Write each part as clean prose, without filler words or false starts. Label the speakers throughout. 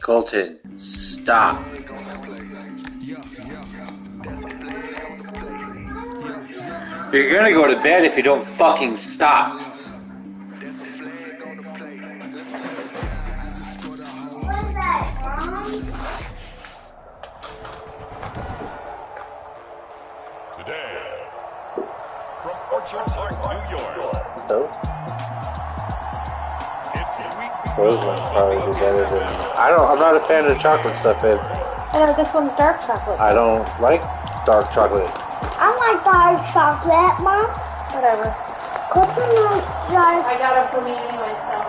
Speaker 1: Colton, stop. You're gonna go to bed if you don't fucking stop.
Speaker 2: Today, from Orchard Park, New York.
Speaker 1: Oh?
Speaker 2: It's week.
Speaker 1: Frozen probably be better than... I'm not a fan of chocolate stuff, babe.
Speaker 3: I know, this one's dark chocolate.
Speaker 1: I don't like dark chocolate.
Speaker 4: I like dark chocolate, Mom.
Speaker 3: Whatever.
Speaker 4: Colton likes dark.
Speaker 3: I got it for me anyway, so.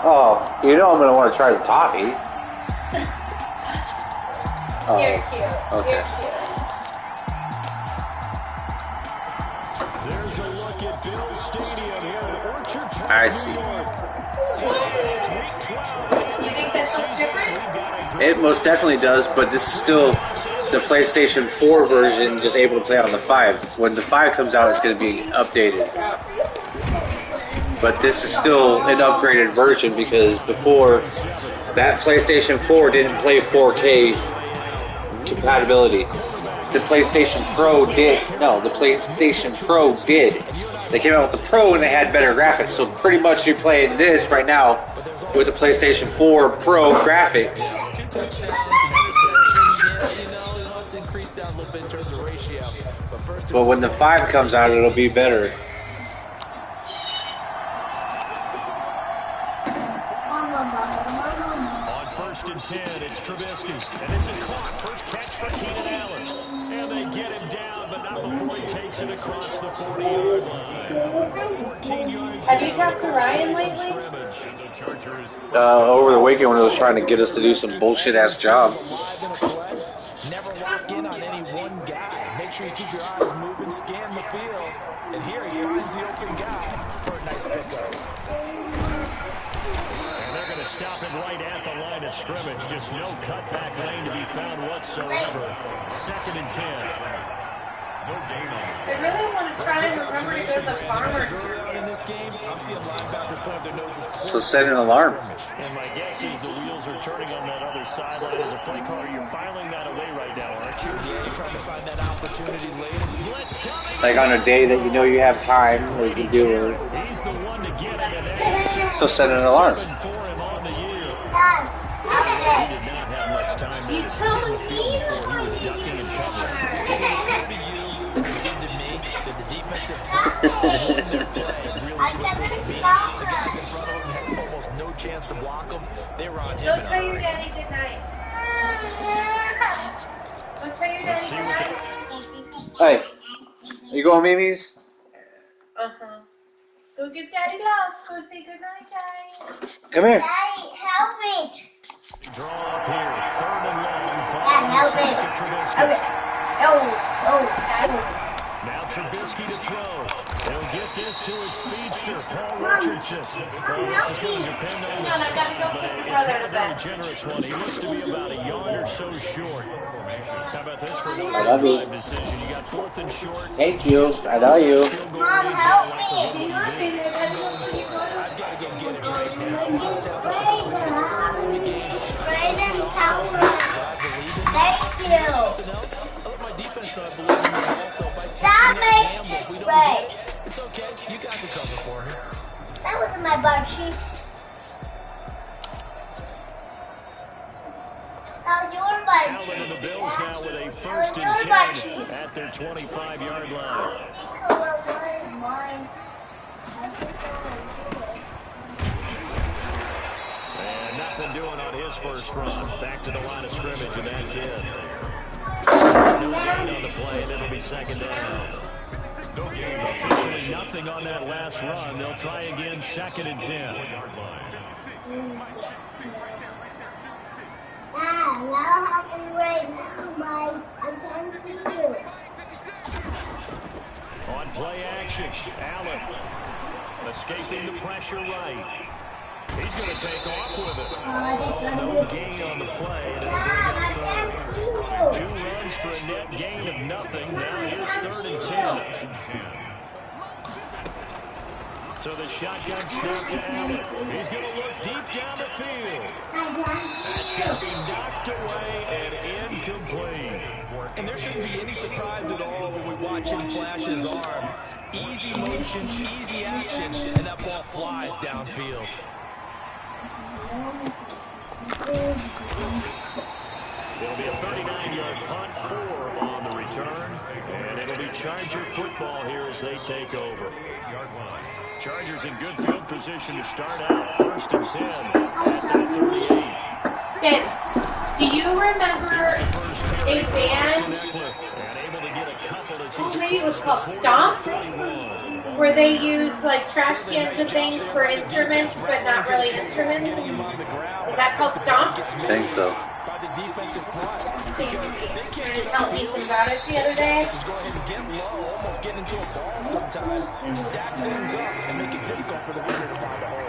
Speaker 1: Oh, you know I'm gonna want to try the toffee. Oh,
Speaker 3: You're cute.
Speaker 1: okay.
Speaker 3: You're cute.
Speaker 2: There's a look at Bill's Stadium here at Orchard Park,
Speaker 1: I see.
Speaker 2: New York.
Speaker 3: You think this looks different?
Speaker 1: It most definitely does, but this is still the PlayStation 4 version, just able to play on the 5. When the 5 comes out, it's going to be updated. But this is still an upgraded version because before, that PlayStation 4 didn't play 4K compatibility. The PlayStation Pro did. No, the PlayStation Pro did. They came out with the Pro and they had better graphics. So pretty much you're playing this right now with the PlayStation 4 Pro graphics. But when the 5 comes out, it'll be better.
Speaker 2: On 1st and 10, it's Trubisky. And this is caught. First catch for Keenan Allen. And they get him down, but not before he takes it across the 40-yard line. 14 yards.
Speaker 3: Have you talked to Ryan lately?
Speaker 1: Over the weekend when he was trying to get us to do some bullshit-ass job.
Speaker 5: Never lock in on any one guy. Make sure you keep your eyes moving, scan the field. And here he finds the open guy for a nice pickup.
Speaker 2: And they're going to stop him right at the line of scrimmage. Just no cutback lane to be found whatsoever. 2nd and 10.
Speaker 3: I really want to try to remember to go to the farmer's
Speaker 5: In this game, I'm seeing linebackers put up their noses.
Speaker 1: So set an alarm.
Speaker 2: And my guess is the wheels are turning on that other sideline as a play caller. You're filing that away right now, aren't you?
Speaker 5: Yeah, you're trying to find that opportunity later.
Speaker 2: Blitz coming.
Speaker 1: Like on a day that you know you have time where you can do it.
Speaker 2: He's the one to get him, and that's
Speaker 1: So set an alarm.
Speaker 2: 7 for him on the year.
Speaker 4: Dad,
Speaker 2: He did not have much time
Speaker 3: You
Speaker 2: to
Speaker 3: tell
Speaker 2: stay in the field
Speaker 3: me
Speaker 2: before he was ducking and covering.
Speaker 5: As it did to me, that the defensive front in their play really
Speaker 4: I got
Speaker 5: put
Speaker 4: this
Speaker 5: the guys in
Speaker 4: song.
Speaker 5: front of him had almost no chance to block them. They were on him.
Speaker 3: Go
Speaker 5: in a
Speaker 3: tell your
Speaker 5: hurry.
Speaker 3: daddy good night. Go tell your daddy good night.
Speaker 1: Hey, you going Mimi's?
Speaker 3: Uh-huh. Go give daddy love. Go say good night, guys.
Speaker 1: Come here.
Speaker 4: Daddy, help me.
Speaker 2: Draw up here, 3rd and long.
Speaker 4: Dad, help me.
Speaker 2: To Trubisky.
Speaker 4: Okay. Oh.
Speaker 2: Now Trubisky to throw. They'll get this to his speedster, Paul Richardson. So this is going to depend on the
Speaker 3: Come on, I gotta go
Speaker 2: speed,
Speaker 3: put
Speaker 2: but
Speaker 3: the
Speaker 2: it's
Speaker 3: brother
Speaker 2: not
Speaker 3: to
Speaker 2: a very
Speaker 3: bed.
Speaker 2: generous one. He looks to be about a yard or so short. How about this for an
Speaker 1: I love you.
Speaker 2: overdrive decision? You got 4th and short.
Speaker 1: Thank you. I love you.
Speaker 2: Field goal
Speaker 4: Mom,
Speaker 2: range
Speaker 4: help
Speaker 2: like
Speaker 4: me.
Speaker 2: a
Speaker 3: Do you want me to daddy love for you?
Speaker 5: I've got to go get it right now. Establish a clean authority in the game.
Speaker 4: Brayden, help me.
Speaker 5: I believe in
Speaker 4: Thank you.
Speaker 5: something else. I let my defense know I believe in them also by taking
Speaker 4: That
Speaker 5: that
Speaker 4: makes
Speaker 5: gamble.
Speaker 4: this
Speaker 5: If we don't
Speaker 4: right.
Speaker 5: get it, it's okay. You guys will cover for him.
Speaker 4: That wasn't my butt cheeks. That was your butt
Speaker 2: Allen and the
Speaker 4: cheeks.
Speaker 2: Bills now with a
Speaker 4: That
Speaker 2: 1st
Speaker 4: was
Speaker 2: and
Speaker 4: your butt
Speaker 2: 10
Speaker 4: cheeks.
Speaker 2: at their 25-yard line.
Speaker 4: Mine.
Speaker 2: And nothing doing on his first run. Back to the line of scrimmage, and that's it. No gain on the play, and it'll be 2nd down. Officially nothing on that last run. They'll try again, 2nd and 10.
Speaker 4: Now happening right now, I'm going to you.
Speaker 2: On play action, Allen escaping the pressure right. He's going to take off with it. No gain on the play, and it'll bring up 3rd. 2 runs for a net gain of nothing. Now here's 3rd and 10. So the shotgun snap to Allen. He's going to look deep down the field. That's going to be knocked away and incomplete.
Speaker 5: And there shouldn't be any surprise at all when we watch him flash his arm. Easy motion, easy action, and that ball flies downfield.
Speaker 2: It'll be a 39-yard punt, 4 on the return, and it'll be Charger football here as they take over. Chargers in good field position to start out, 1st and 10 at their 38.
Speaker 3: Ben, do you remember a band, maybe it was called Stomp, where they used like trash cans and things for instruments, but not really instruments? Is that called Stomp?
Speaker 1: I think so.
Speaker 5: The defensive front.
Speaker 3: Trying to tell Ethan about it the other day.
Speaker 5: Go ahead and get low, almost get into a ball sometimes, stack things up, and make it difficult for the runner to find a hole.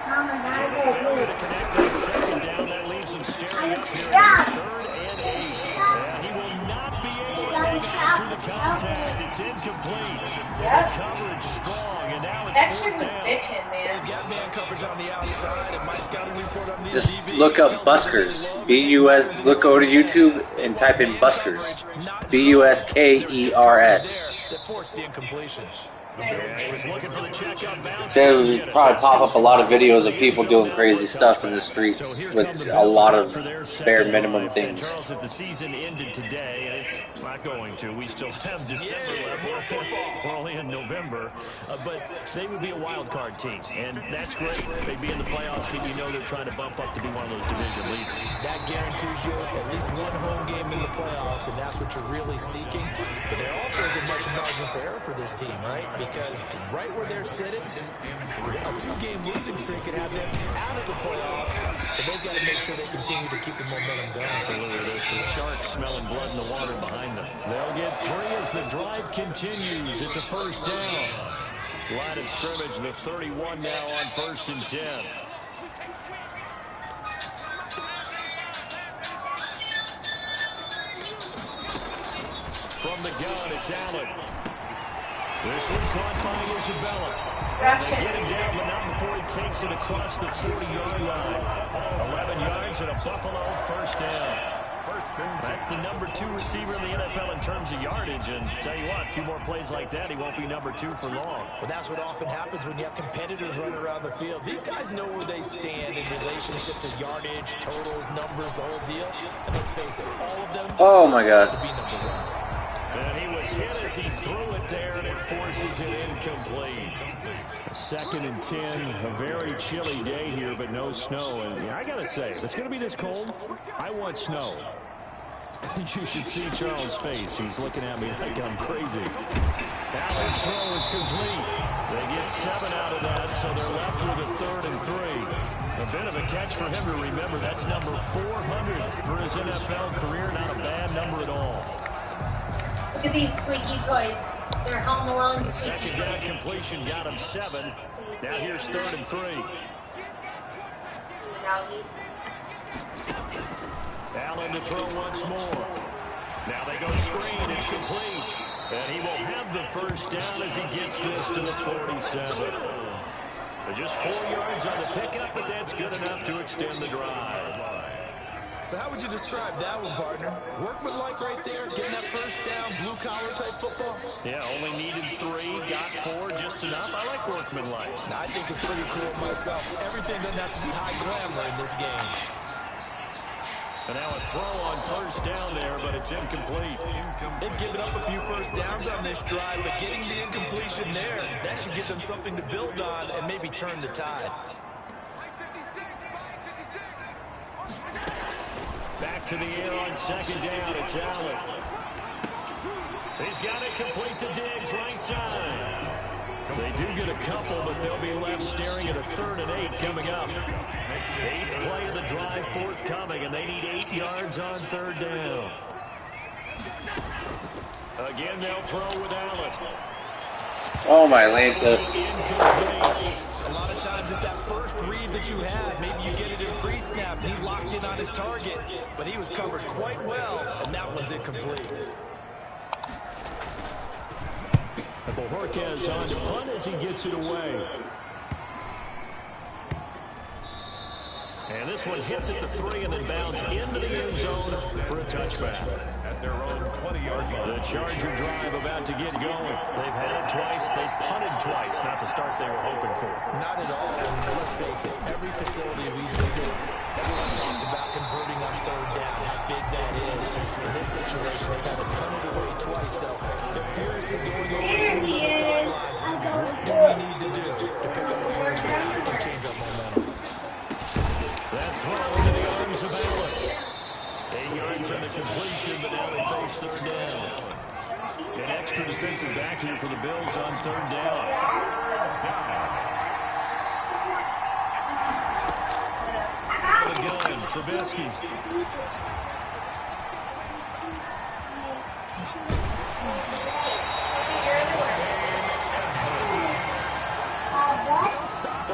Speaker 2: To connect on 2nd down, that leaves him staring up here at 3rd and 8. And he will not be able to hang on to the contact. It's incomplete.
Speaker 3: Yep.
Speaker 2: Coverage strong, and now it's
Speaker 3: That
Speaker 2: 4th
Speaker 3: shit was
Speaker 2: down.
Speaker 3: bitching, man.
Speaker 5: They've got man coverage on the outside, and my scouting report on the
Speaker 1: Just look up Buskers. B-U-S. Go to YouTube and type in Buskers. B-U-S-K-E-R-S.
Speaker 5: That forced the incompletion.
Speaker 2: Yeah, he was looking for the check-up bounce.
Speaker 1: There would probably pop up a lot of videos of people doing crazy stuff in the streets with a lot of bare minimum things.
Speaker 2: Charles, if the season ended today, and it's not going to, we still have December left. We're only in November, but they would be a wild card team, and that's great. They'd be in the playoffs, but you know they're trying to bump up to be one of those division leaders.
Speaker 5: That guarantees you at least one home game in the playoffs, and that's what you're really seeking. But there also isn't much margin for error for this team, right? Because right where they're sitting, a 2-game losing streak could have them out of the playoffs. So they've got to make sure they continue to keep the momentum going.
Speaker 2: Absolutely. There's some sharks smelling blood in the water behind them. They'll get 3 as the drive continues. It's a 1st down. Line of scrimmage, the 31 now on 1st and 10. From the gun, it's Allen. This one caught by Isabella. They get him down, but not before he takes it across the 40-yard line. 11 yards and a Buffalo 1st down. That's the number 2 receiver in the NFL in terms of yardage. And tell you what, a few more plays like that, he won't be number 2 for long.
Speaker 5: Well, that's what often happens when you have competitors running around the field. These guys know where they stand in relationship to yardage, totals, numbers, the whole deal. And let's face it, all of them
Speaker 1: Oh my God.
Speaker 5: to be number 1.
Speaker 2: And he was hit as he threw it there, and it forces it incomplete. 2nd and 10, a very chilly day here, but no snow. And I got to say, if it's going to be this cold, I want snow. You should see Charles' face. He's looking at me like I'm crazy. Allen's throw is complete. They get 7 out of that, so they're left with a 3rd and 3. A bit of a catch for him to remember. That's number 400 for his NFL career. Not a bad number at all.
Speaker 3: Look at these squeaky toys. They're Home Alone squeaky
Speaker 2: 2nd down
Speaker 3: toys.
Speaker 2: completion got him 7. Now here's 3rd and 3. Allen to throw once more. Now they go screen. It's complete. And he will have the 1st down as he gets this to the 47. Just 4 yards on the pickup, but that's good enough to extend the drive.
Speaker 5: So how would you describe that one, partner? Workmanlike right there, getting that 1st down, blue-collar type football?
Speaker 2: Yeah, only needed 3, got 4, just enough. I like workmanlike.
Speaker 5: I think it's pretty cool myself. Everything doesn't have to be high glamour in this game.
Speaker 2: And now a throw on 1st down there, but it's incomplete.
Speaker 5: They've given up a few 1st downs on this drive, but getting the incompletion there, that should give them something to build on and maybe turn the tide.
Speaker 2: Back to the air on 2nd down. It's Allen. He's got it complete to Diggs, right side. They do get a couple, but they'll be left staring at a 3rd and 8 coming up. 8th play of the drive forthcoming, and they need 8 yards on 3rd down. Again, they'll throw with Allen.
Speaker 1: Oh my Atlanta.
Speaker 5: A lot of times it's that first read that you have. Maybe you get it in pre-snap, and he locked in on his target, but he was covered quite well, and that one's incomplete.
Speaker 2: Bojorquez on to punt as he gets it away. And this one hits at the 3 and then bounds into the end zone for a touchback. At their own 20-yard line. The Charger drive about to get going. They've had it twice. They've punted twice. Not the start they were hoping for.
Speaker 5: Not at all. And let's face it, every facility we visit, everyone talks about converting on third down, how big that is. In this situation, they've had to punt it away twice. So they're furiously going over things on the sidelines. What do we need to do to pick up a first down and change our momentum?
Speaker 2: That throw into the arms of Allen. 8 yards on the completion, but now they face third down. An extra defensive back here for the Bills on third down. Again, Trubisky.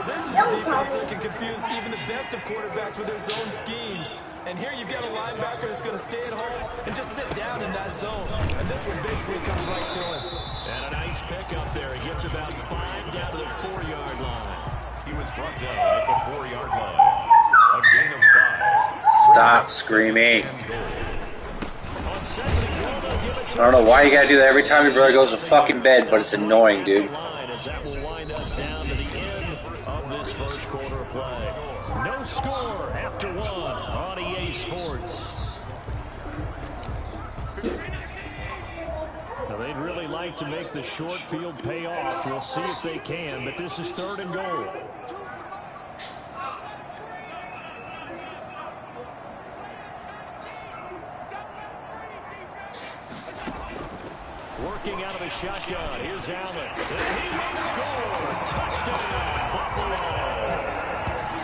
Speaker 5: This is a defense that can confuse even the best of quarterbacks with their zone schemes. And here you've got a linebacker that's going to stay at home and just sit down in that zone. And this one basically comes right to him.
Speaker 2: And a nice pick up there. He gets about 5 down to the 4-yard line.
Speaker 6: He was brought down at the 4-yard line. A gain of 5.
Speaker 1: Stop screaming. I don't know why you gotta do that every time your brother goes to fucking bed, but it's annoying, dude.
Speaker 2: As that will wind us down to the end of this first quarter of play. No score after 1 on EA Sports. Now they'd really like to make the short field pay off. We'll see if they can, but this is 3rd and goal. Working out of the shotgun. Here's Allen. And he will score. Touchdown, Buffalo.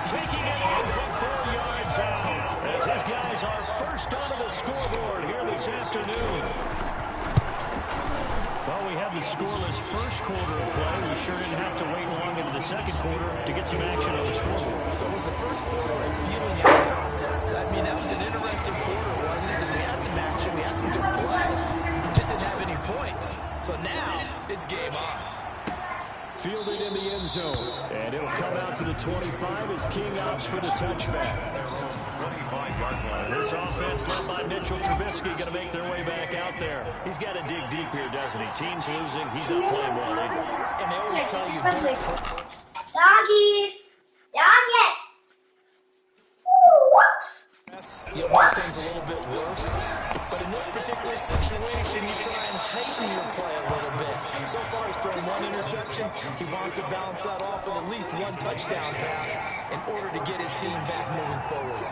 Speaker 2: Taking it in from 4 yards out. As his guys are first onto the scoreboard here this afternoon. Well, we have the scoreless first quarter of play. We sure didn't have to wait long into the second quarter to get some action on the scoreboard.
Speaker 5: So was the first quarter a feeling out process? I mean, that was an interesting quarter, wasn't it? Because we had some action, we had some good play. Just didn't have any points. So now, it's game on.
Speaker 2: Fielded in the end zone. And it'll come out to the 25 as King opts for the touchback.
Speaker 6: 25-yard line.
Speaker 2: This offense led by Mitchell Trubisky going to make their way back out there. He's got to dig deep here, doesn't he? Team's losing. He's not playing well either.
Speaker 5: And they always tell you,
Speaker 4: Doggy! Doggy!
Speaker 5: you'll make things a little bit worse. But in this particular situation, you try and heighten your play a little bit. So far, he's thrown 1 interception. He wants to balance that off with at least 1 touchdown pass in order to get his team back moving forward.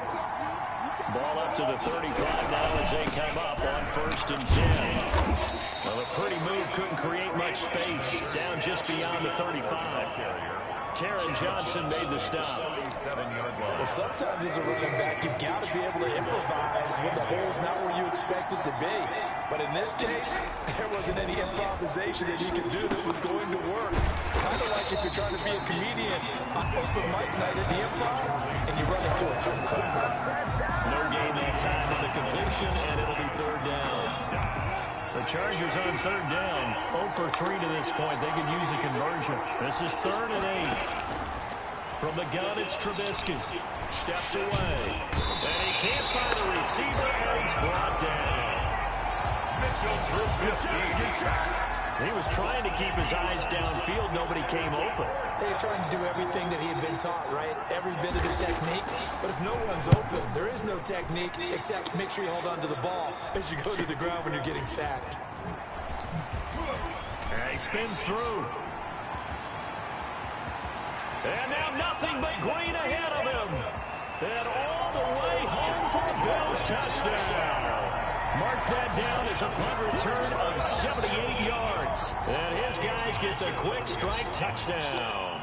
Speaker 2: Ball up to the 35 now as they come up on 1st and 10. Well, a pretty move couldn't create much space. Down just beyond the 35. Taron Johnson made the stop.
Speaker 5: Well, sometimes as a running back, you've got to be able to improvise when the hole's not where you expect it to be. But in this case, there wasn't any improvisation that he could do that was going to work. Kind of like if you're trying to be a comedian on open mic night at the Improv, and you run into a turnstile.
Speaker 2: No gain that time on the completion, and it'll be 3rd down. The Chargers on 3rd down. 0 for 3 to this point. They could use a conversion. This is 3rd and 8. From the gun, it's Trubisky. Steps away. And he can't find the receiver, and he's brought down.
Speaker 6: Mitchell Trubisky.
Speaker 2: He was trying to keep his eyes downfield. Nobody came open.
Speaker 5: He's trying to do everything that he had been taught, right? Every bit of the technique. But if no one's open, there is no technique except make sure you hold on to the ball as you go to the ground when you're getting sacked.
Speaker 2: And he spins through. And now nothing but green ahead of him. And all the way home for a Bills touchdown. Mark that down as a punt return of 78 yards. And his guys get the quick strike touchdown.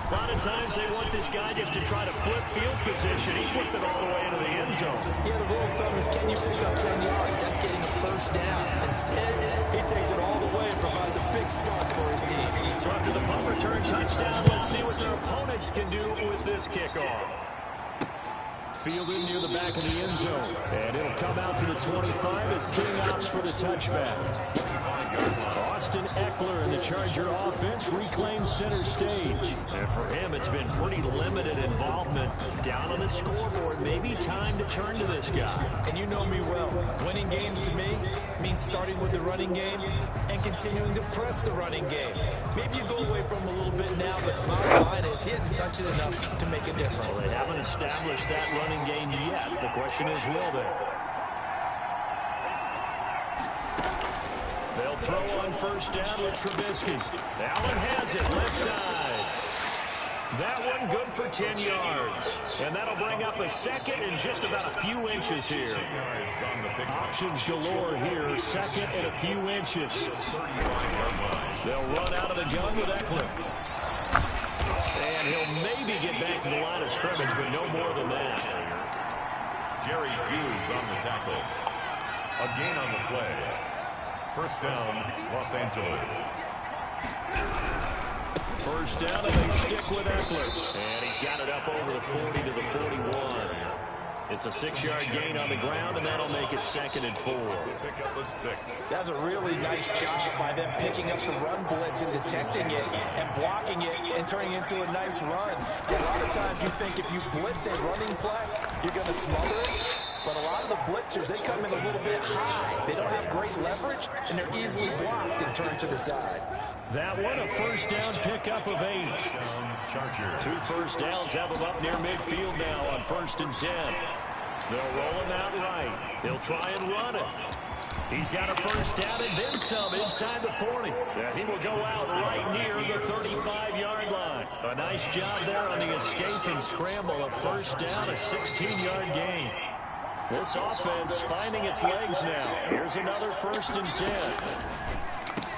Speaker 2: A lot of times they want this guy just to try to flip field position. He flipped it all the way into the end zone.
Speaker 5: Yeah, the rule of thumb is, can you pick up 10 yards? That's getting a first down. Instead, he takes it all the way and provides a big spot for his team.
Speaker 2: So after the punt return touchdown, let's see what their opponents can do with this kickoff. Fielded near the back of the end zone. And it'll come out to the 25 as King opts for the touchback. Austin Ekeler, and the Charger offense reclaims center stage. And for him, it's been pretty limited involvement down on the scoreboard. Maybe time to turn to this guy.
Speaker 5: And you know me well. Winning games to me means starting with the running game and continuing to press the running game. Maybe you go away from him a little bit now, but the bottom line is he hasn't touched it enough to make a difference.
Speaker 2: Well, they haven't established that running game yet. The question is, will they? They'll throw on first down with Trubisky. Allen has it, left side. That one good for 10 yards. And that'll bring up a second and just about a few inches here. Options galore here, second and a few inches. They'll run out of the gun with Ekeler. And he'll maybe get back to the line of scrimmage, but no more than that.
Speaker 6: Jerry Hughes on the tackle. A gain on the play. First down, Los Angeles.
Speaker 2: First down, and they stick with Ekeler. And he's got it up over the 40 to the 41. It's a 6-yard gain on the ground, and that'll make it 2nd and 4.
Speaker 5: That's a really nice job by them picking up the run blitz and detecting it and blocking it and turning it into a nice run. A lot of times you think if you blitz a running play, you're going to smother it. But a lot of the blitzers, they come in a little bit high. They don't have great leverage, and they're easily blocked and turned to the side.
Speaker 2: That one, a first down pickup of 8. Two first downs have them up near midfield now on 1st and 10. They'll roll him out right. They'll try and run it. He's got a first down and then some inside the 40. Yeah, he will go out right near the 35-yard line. A nice job there on the escape and scramble. A first down, a 16-yard gain. This offense finding its legs now. Here's another 1st and 10.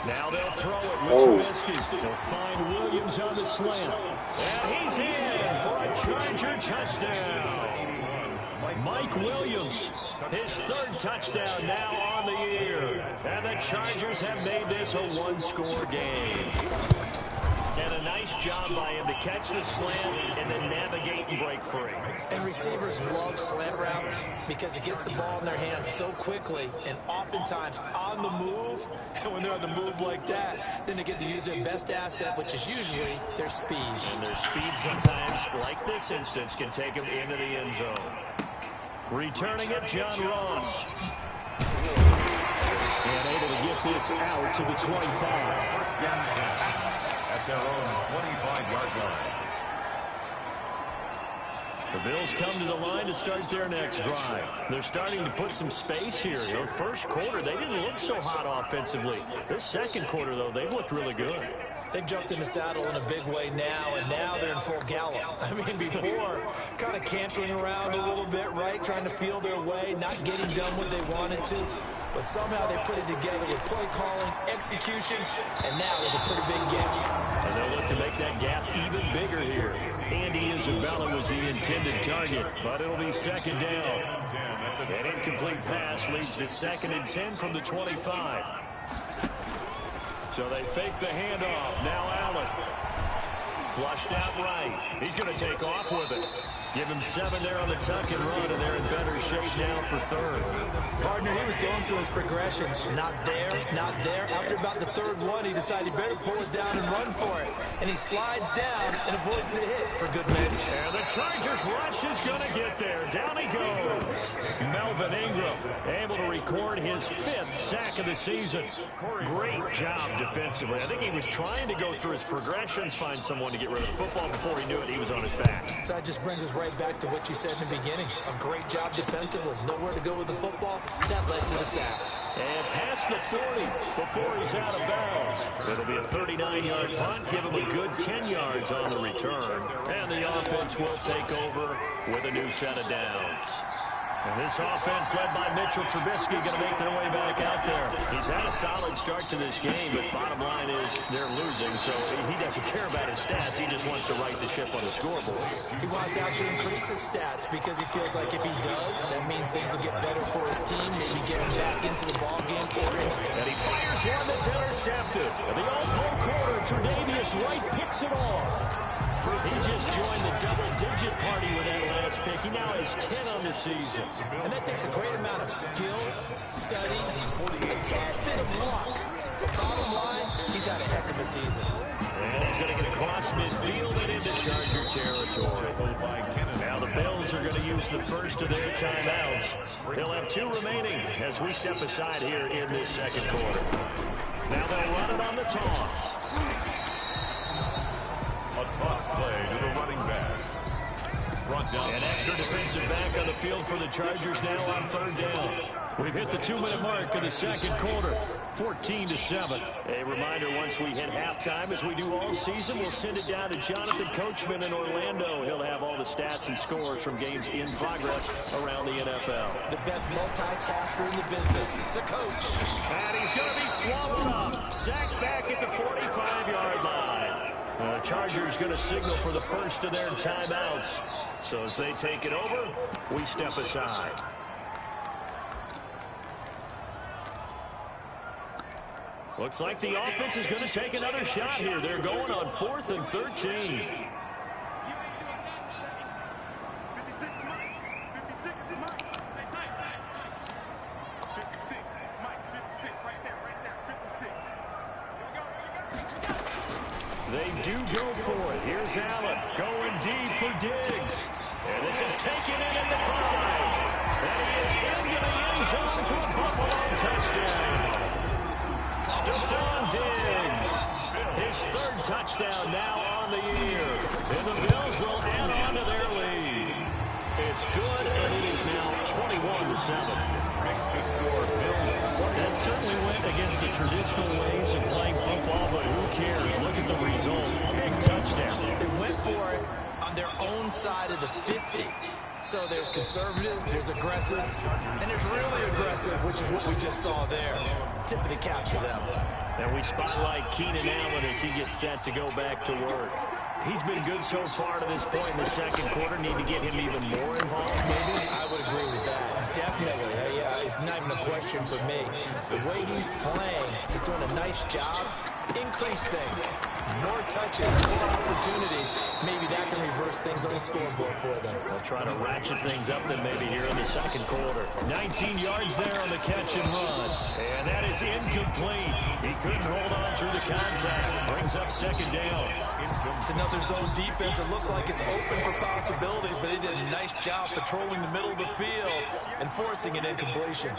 Speaker 2: Now they'll throw it with Trubisky. They'll find Williams on the slant. And he's in for a Charger touchdown. Mike Williams, his 3rd touchdown now on the year. And the Chargers have made this a 1-score game. And a nice job by him to catch the slant and then navigate and break free.
Speaker 5: And receivers love slant routes because it gets the ball in their hands so quickly and oftentimes on the move. And when they're on the move like that, then they get to use their best asset, which is usually their speed.
Speaker 2: And their speed sometimes, like this instance, can take them into the end zone. Returning it, John Ross. And able to get this out to the 25.
Speaker 6: At their own 25-yard line.
Speaker 2: The Bills come to the line to start their next drive. They're starting to put some space here. You know, first quarter, they didn't look so hot offensively. This second quarter, though, they've looked really good.
Speaker 5: They've jumped in the saddle in a big way now, and now they're in full gallop. I mean, before, kind of cantering around a little bit, right? Trying to feel their way, not getting done what they wanted to. But somehow they put it together with play calling, execution, and now there's a pretty big gap.
Speaker 2: And they'll look to make that gap even bigger here. Andy Isabella was the intended target, but it'll be 2nd down. An incomplete pass leads to 2nd and 10 from the 25. So they fake the handoff. Now Allen. Flushed out right. He's going to take off with it. Give him 7 there on the tuck and run, and they're in better shape now for 3rd.
Speaker 5: Partner, he was going through his progressions. Not there, not there. After about the 3rd one, he decided he better pull it down and run for it. And he slides down and avoids the hit for good measure.
Speaker 2: And the Chargers rush is going to get there. Down he goes. Melvin Ingram able to record his 5th sack of the season. Great job defensively. I think he was trying to go through his progressions, find someone to get rid of the football. Before he knew it, he was on his back.
Speaker 5: So that just brings us right back to what you said in the beginning. A great job defensively. Nowhere to go with the football. That led to the sack.
Speaker 2: And past the 40 before he's out of bounds. It'll be a 39-yard punt. Give him a good 10 yards on the return. And the offense will take over with a new set of downs. And this offense led by Mitchell Trubisky going to make their way back out there. He's had a solid start to this game, but bottom line is they're losing, so he doesn't care about his stats. He just wants to right the ship on the scoreboard.
Speaker 5: He wants to actually increase his stats because he feels like if he does, that means things will get better for his team, maybe get him back into the ballgame.
Speaker 2: And he fires one that's intercepted. And the all-pro quarter, Tre'Davious White picks it off. He just joined the double-digit party with that last pick. He now has 10 on the season.
Speaker 5: And that takes a great amount of skill, study, a tad bit of luck. But bottom line, He's had a heck of a season.
Speaker 2: And he's going to get across midfield and into Charger territory. Now the Bills are going to use the first of their timeouts. They'll have 2 remaining as we step aside here in this second quarter. Now they'll run it on the toss.
Speaker 6: A toss play to the running back. Brought down.
Speaker 2: An extra defensive back on the field for the Chargers now on 3rd down. We've hit the 2-minute mark of the second quarter. 14-7. A reminder, once we hit halftime, as we do all season, we'll send it down to Jonathan Coachman in Orlando. He'll have all the stats and scores from games in progress around the NFL.
Speaker 5: The best multitasker in the business, the coach.
Speaker 2: And he's going to be swallowed up. Sacked back at the 45-yard line. The Chargers going to signal for the first of their timeouts. So as they take it over, we step aside. Looks like the offense is going to take another shot here. They're going on 4th and 13. They do go for it. Here's Allen going deep for Diggs. And this is taken in at the 5. And he is into the end zone for a Buffalo touchdown. Stephon Diggs, his 3rd touchdown now on the year. And the Bills will add on to their lead. It's good, and it is now 21-7. That certainly went against the traditional ways of playing football, but who cares? Look at the result. Big touchdown.
Speaker 5: They went for it on their own side of the 50. So there's conservative, there's aggressive, and there's really aggressive, which is what we just saw there. Tip of the cap to them.
Speaker 2: And we spotlight Keenan Allen as he gets set to go back to work. He's been good so far to this point in the second quarter. Need to get him even more involved, maybe?
Speaker 5: I would agree with that. Definitely. Yeah, it's not even a question for me. The way he's playing, he's doing a nice job. Increase things. More touches, more opportunities. Maybe that can reverse things on the scoreboard for them.
Speaker 2: They'll try to ratchet things up then maybe here in the second quarter. 19 yards there on the catch and run. And that is incomplete. He couldn't hold on through the contact. Brings up 2nd down.
Speaker 5: It's another zone defense. It looks like it's open for possibilities, but they did a nice job patrolling the middle of the field and forcing an incompletion.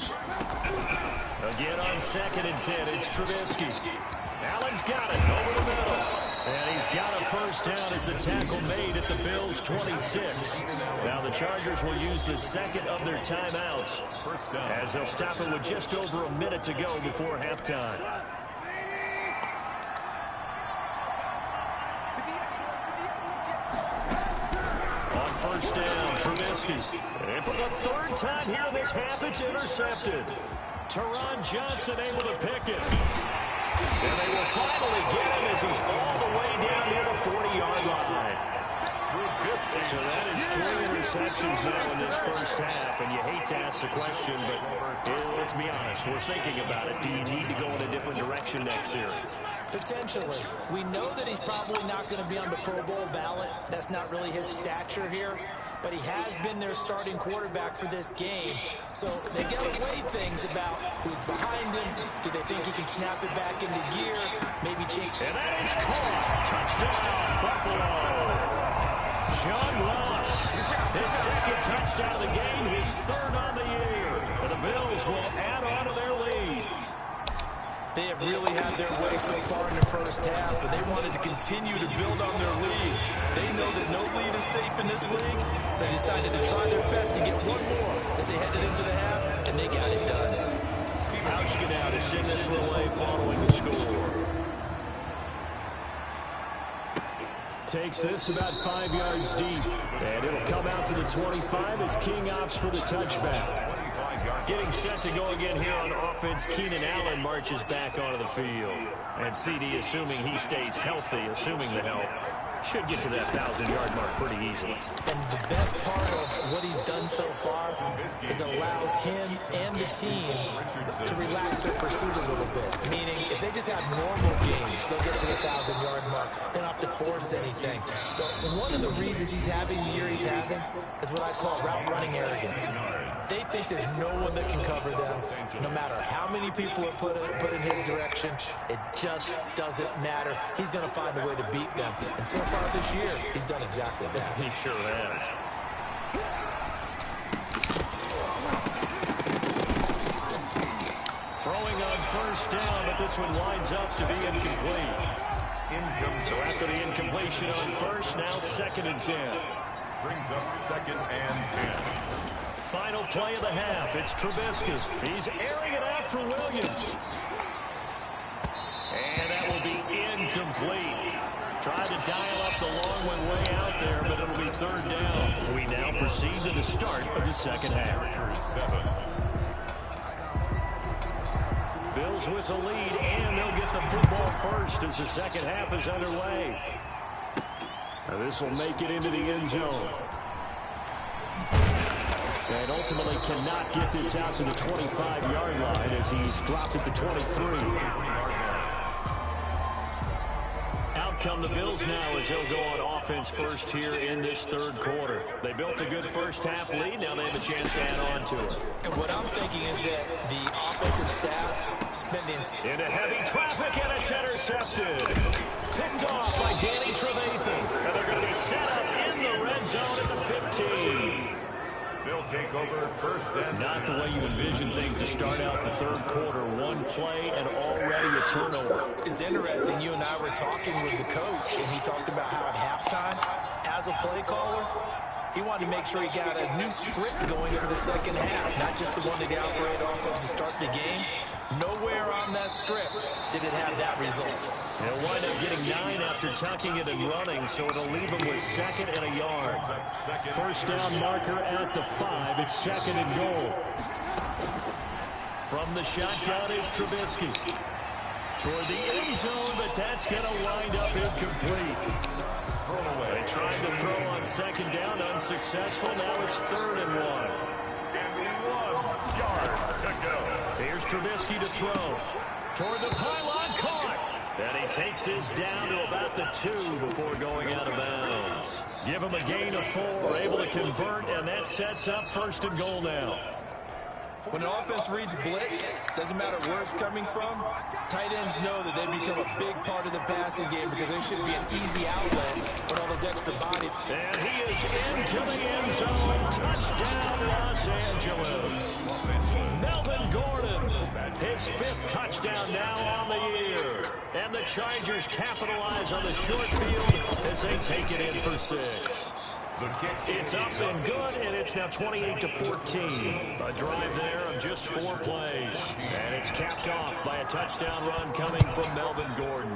Speaker 2: Again on 2nd and 10, it's Trubisky. Allen's got it over the middle. And he's got a first down as a tackle made at the Bills' 26. Now the Chargers will use the 2nd of their timeouts as they'll stop it with just over a minute to go before halftime. On 1st down, Trubisky. And for the 3rd time here in this half, it's intercepted. Teron Johnson able to pick it. And they will finally get him as he's all the way down near the 40-yard line. So that is 3 interceptions now in this first half. And you hate to ask the question, but let's be honest. We're thinking about it. Do you need to go in a different direction next series?
Speaker 5: Potentially. We know that he's probably not going to be on the Pro Bowl ballot. That's not really his stature here. But he has been their starting quarterback for this game. So they got to weigh things about who's behind him. Do they think he can snap it back into gear? Maybe change.
Speaker 2: And that is caught. Touchdown, Buffalo. John Ross, his 2nd touchdown of the game, his 3rd on the year. And the Bills will add on to their lead.
Speaker 5: They have really had their way so far in the first half, but they wanted to continue to build on their lead. They know that no lead is safe in this league, so they decided to try their best to get one more as they headed into the half, and they got it done.
Speaker 2: Hauschka now to send this one away following the score. Takes this about 5 yards deep, and it'll come out to the 25 as King opts for the touchback. Getting set to go again here on offense, Keenan Allen marches back onto the field. And CD, assuming he stays healthy, assuming the health, should get to that 1,000-yard mark pretty easily.
Speaker 5: And the best part of what he's done so far is allows him and the team to relax their pursuit a little bit. Meaning, if If they just have normal games, they'll get to the 1,000-yard mark. They don't have to force anything. But one of the reasons he's having the year he's having is what I call route-running arrogance. They think there's no one that can cover them. No matter how many people are put in his direction, it just doesn't matter. He's going to find a way to beat them. And so far this year, he's done exactly that.
Speaker 2: He sure has. Throwing on first down, but this one winds up to be incomplete. So after the incompletion on first, now 2nd and 10.
Speaker 6: Brings up 2nd and 10.
Speaker 2: Final play of the half. It's Trubisky. He's airing it out for Williams. And that will be incomplete. Tried to dial up the long one way out there, but it'll be 3rd down. We now proceed to the start of the second half.
Speaker 6: 7.
Speaker 2: Bills with the lead, and they'll get the football first as the second half is underway. Now this will make it into the end zone. And ultimately cannot get this out to the 25-yard line as he's dropped at the 23. Out come the Bills now as they'll go on offense first here in this 3rd quarter. They built a good first half lead. Now they have a chance to add on to it.
Speaker 5: And what I'm thinking is that the offensive staff spending
Speaker 2: into heavy traffic, and it's intercepted. Picked off by Danny Trevathan. And they're going to be set up in the red zone at the 15.
Speaker 6: They'll take over 1st and
Speaker 2: Not the way you envision things to start out the 3rd quarter. One play and already a turnover.
Speaker 5: It's interesting. You and I were talking with the coach, and he talked about how at halftime, as a play caller, he wanted to make sure he got a new script going for the second half, not just the one that he operated off of to start the game. Nowhere on that script did it have that result.
Speaker 2: He'll wind up getting 9 after tucking it and running, so it'll leave him with 2nd and a yard. First down marker at the 5. It's 2nd and goal. From the shotgun is Trubisky. Toward the end zone, but that's going to wind up incomplete. They tried to throw on 2nd down, unsuccessful. Now it's 3rd and 1.
Speaker 6: 1 yard to go.
Speaker 2: Here's Trubisky to throw. Toward the pylon, caught. And he takes this down to about the 2 before going out of bounds. Give him a gain of 4, able to convert, and that sets up 1st and goal now.
Speaker 5: When an offense reads blitz, doesn't matter where it's coming from, tight ends know that they become a big part of the passing game because there should be an easy outlet with all those extra bodies.
Speaker 2: And he is into the end zone. Touchdown, Los Angeles. Melvin Gordon, his 5th touchdown now on the year. And the Chargers capitalize on the short field as they take it in for 6. It's up and good, and it's now 28-14. A drive there of just 4 plays. And it's capped off by a touchdown run coming from Melvin Gordon.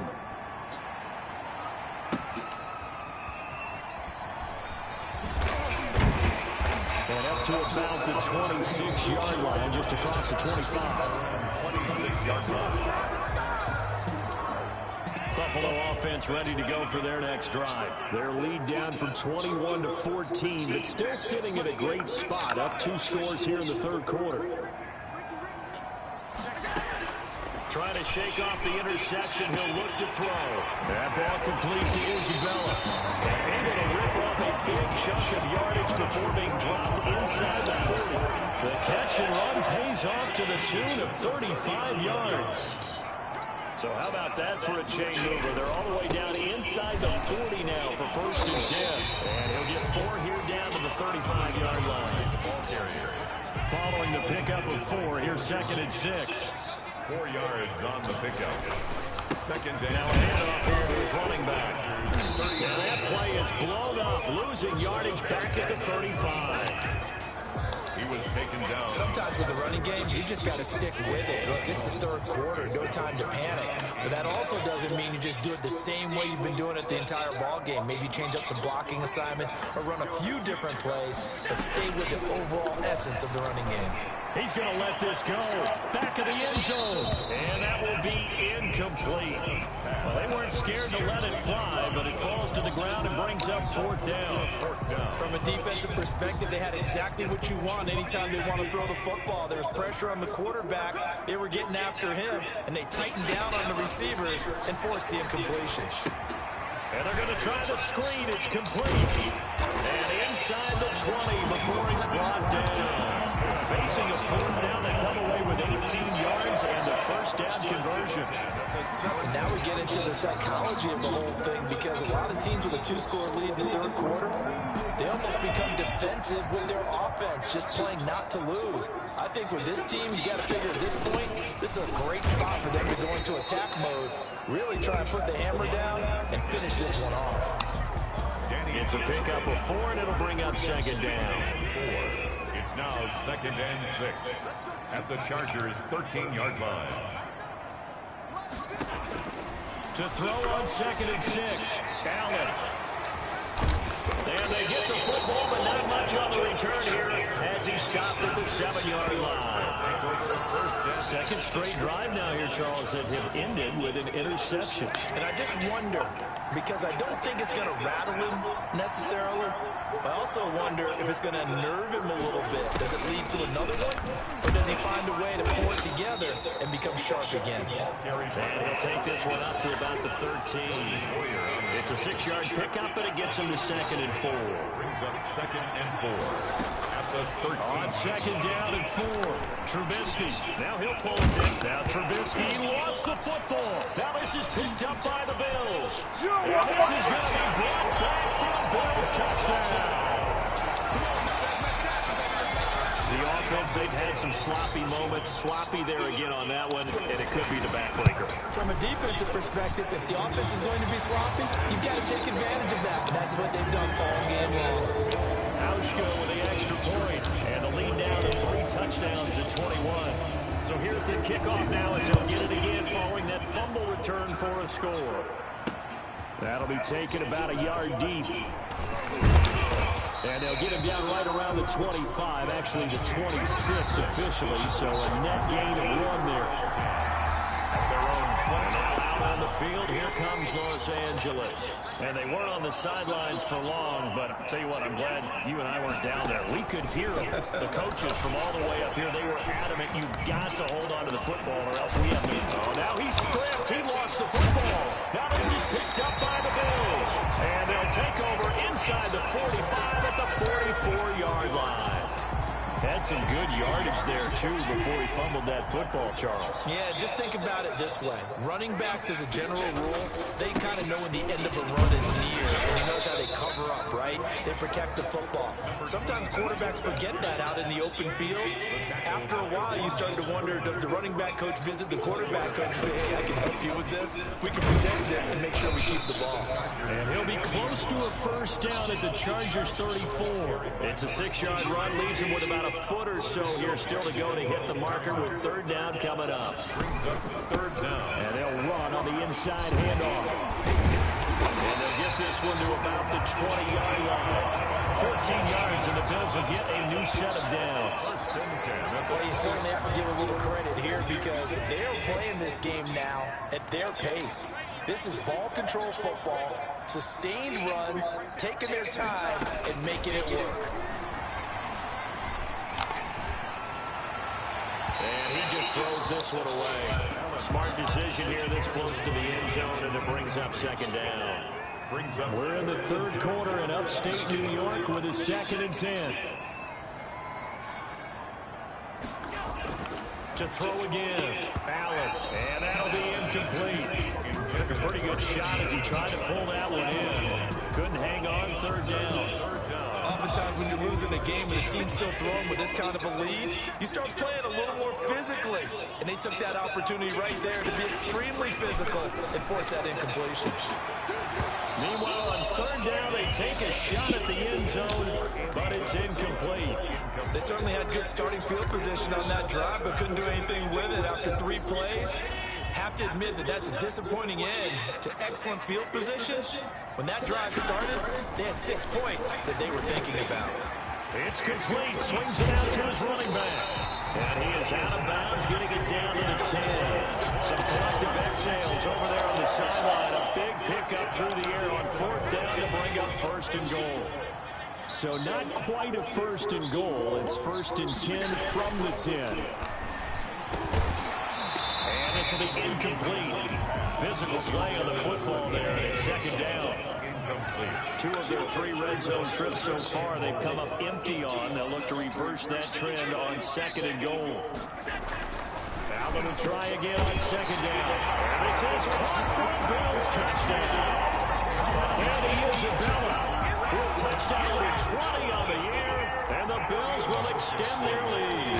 Speaker 2: And up to about the 26-yard line, just across the 25.
Speaker 6: 26-yard line.
Speaker 2: Buffalo offense ready to go for their next drive. Their lead down from 21-14, but still sitting at a great spot, up 2 scores here in the 3rd quarter. Trying to shake off the interception, he'll look to throw. That ball complete to Isabella. Able to rip off a big chunk of yardage before being dropped inside the 40. The catch and run pays off to the tune of 35 yards. So how about that for a chain mover? They're all the way down inside the 40 now for 1st and 10. And he'll get 4 here down to the 35-yard line. Following the pickup of 4, here's 2nd and 6.
Speaker 6: 4 yards on the pickup. 2nd down.
Speaker 2: Now a handoff here to his running back. Now that play is blown up, losing yardage back at the 35.
Speaker 6: He was taken down.
Speaker 5: Sometimes with the running game, you just got to stick with it. Look, it's the 3rd quarter, no time to panic. But that also doesn't mean you just do it the same way you've been doing it the entire ball game. Maybe change up some blocking assignments or run a few different plays, but stay with the overall essence of the running game.
Speaker 2: He's going to let this go. Back of the end zone. And that will be incomplete. incomplete. Well, they weren't scared to let it fly, but it falls to the ground and brings up fourth down.
Speaker 5: From a defensive perspective, they had exactly what you want anytime they want to throw the football. There was pressure on the quarterback. They were getting after him, and they tightened down on the receivers and forced the incompletion.
Speaker 2: And they're going to try the screen. It's complete. And inside the 20 before it's brought down. Facing a fourth down, they come away with 18 yards and a first down conversion.
Speaker 5: And now we get into the psychology of the whole thing, because a lot of teams with a 2-score lead in the third quarter, they almost become defensive with their offense, just playing not to lose. I think with this team, you got to figure at this point, this is a great spot for them to go into attack mode, really try and put the hammer down and finish this one off.
Speaker 2: It's a pickup of 4, and it'll bring up second down.
Speaker 6: It's now 2nd and 6 at the Chargers' 13-yard line.
Speaker 2: To throw on 2nd and 6, Allen. And they get the football, but not much on the return here as he stopped at the 7-yard line. Second straight drive now here, Charles, that have ended with an interception.
Speaker 5: And I just wonder, because I don't think it's going to rattle him necessarily, but I also wonder if it's going to nerve him a little bit. Does it lead to another one, or does he find a way to pull it together and become sharp again?
Speaker 2: And he'll take this one up to about the 13. It's a 6-yard pickup, but it gets him to 2nd and 4.
Speaker 6: Brings up 2nd and 4 at the 13.
Speaker 2: On 2nd down and 4, Trubisky. Now he'll pull it down. Now Trubisky lost the football. Now this is picked up by the Bills. And this is going to be brought back for a Bills touchdown. The offense, they've had some sloppy moments. Sloppy there again on that one, and it could be the backbreaker.
Speaker 5: From a defensive perspective, if the offense is going to be sloppy, you've got to take advantage of that. And that's what they've done all game long.
Speaker 2: Hauschka with the extra point, and the lead down to 3 touchdowns at 21. So here's the kickoff now as he'll get it again following that fumble return for a score. That'll be taken about a yard deep. And they'll get him down right around the 25, actually the 26 officially, so a net gain of 1 there. And now out on the field, here comes Los Angeles. And they weren't on the sidelines for long, but I'll tell you what, I'm glad you and I weren't down there. We could hear them. The coaches from all the way up here, they were adamant, you've got to hold on to the football or else we have to. Oh, now he's stripped. He lost the football. Now this is picked up by the Bills. And they'll take over inside the 45 at the 44-yard line. Had some good yardage there, too, before he fumbled that football, Charles.
Speaker 5: Yeah, just think about it this way. Running backs, as a general rule, they kind of know when the end of a run is near, and he knows how they cover up, right? They protect the football. Sometimes quarterbacks forget that out in the open field. After a while, you start to wonder, does the running back coach visit the quarterback coach and say, hey, I can help you with this? We can protect this and make sure we keep the ball.
Speaker 2: And he'll be close to a first down at the Chargers' 34. It's a 6-yard run, leaves him with about a foot or so here still to go to hit the marker with 3rd down coming up.
Speaker 6: Brings up 3rd down.
Speaker 2: And they'll run on the inside handoff. And they'll get this one to about the 20-yard line. 14 yards, and the Bills will get a new set of downs.
Speaker 5: Well, you certainly have to give a little credit here because they are playing this game now at their pace. This is ball control football, sustained runs, taking their time, and making it work.
Speaker 2: And he just throws this one away. Smart decision here this close to the end zone, and it brings up 2nd down. We're in the 3rd quarter in upstate New York with a 2nd and 10. To throw again, Allen, and that'll be incomplete. Took a pretty good shot as he tried to pull that one in. Couldn't hang on, 3rd down.
Speaker 5: Oftentimes when you're losing a game and the team's still throwing with this kind of a lead, you start playing a little more physically. And they took that opportunity right there to be extremely physical and force that incompletion.
Speaker 2: Meanwhile, on 3rd down, they take a shot at the end zone, but it's incomplete.
Speaker 5: They certainly had good starting field position on that drive, but couldn't do anything with it after 3 plays. Have to admit that that's a disappointing end to excellent field position. When that drive started, they had 6 points that they were thinking about.
Speaker 2: It's complete. Swings it out to his running back. And he is out of bounds, getting it down to the 10. Some collective exhale It's over there on the sideline. A big pickup through the air on 4th down to bring up 1st and goal. So not quite a 1st and goal. It's 1st and 10 from the 10. And this will be incomplete. Physical play on the football there, and it's 2nd down. 2 of their 3 red zone trips so far they've come up empty on. They'll look to reverse that trend on 2nd and goal. Now going to try again on 2nd down. And this is caught for a Bills touchdown. And Isabella will touchdown with 20 on the year, and the Bills will extend their lead.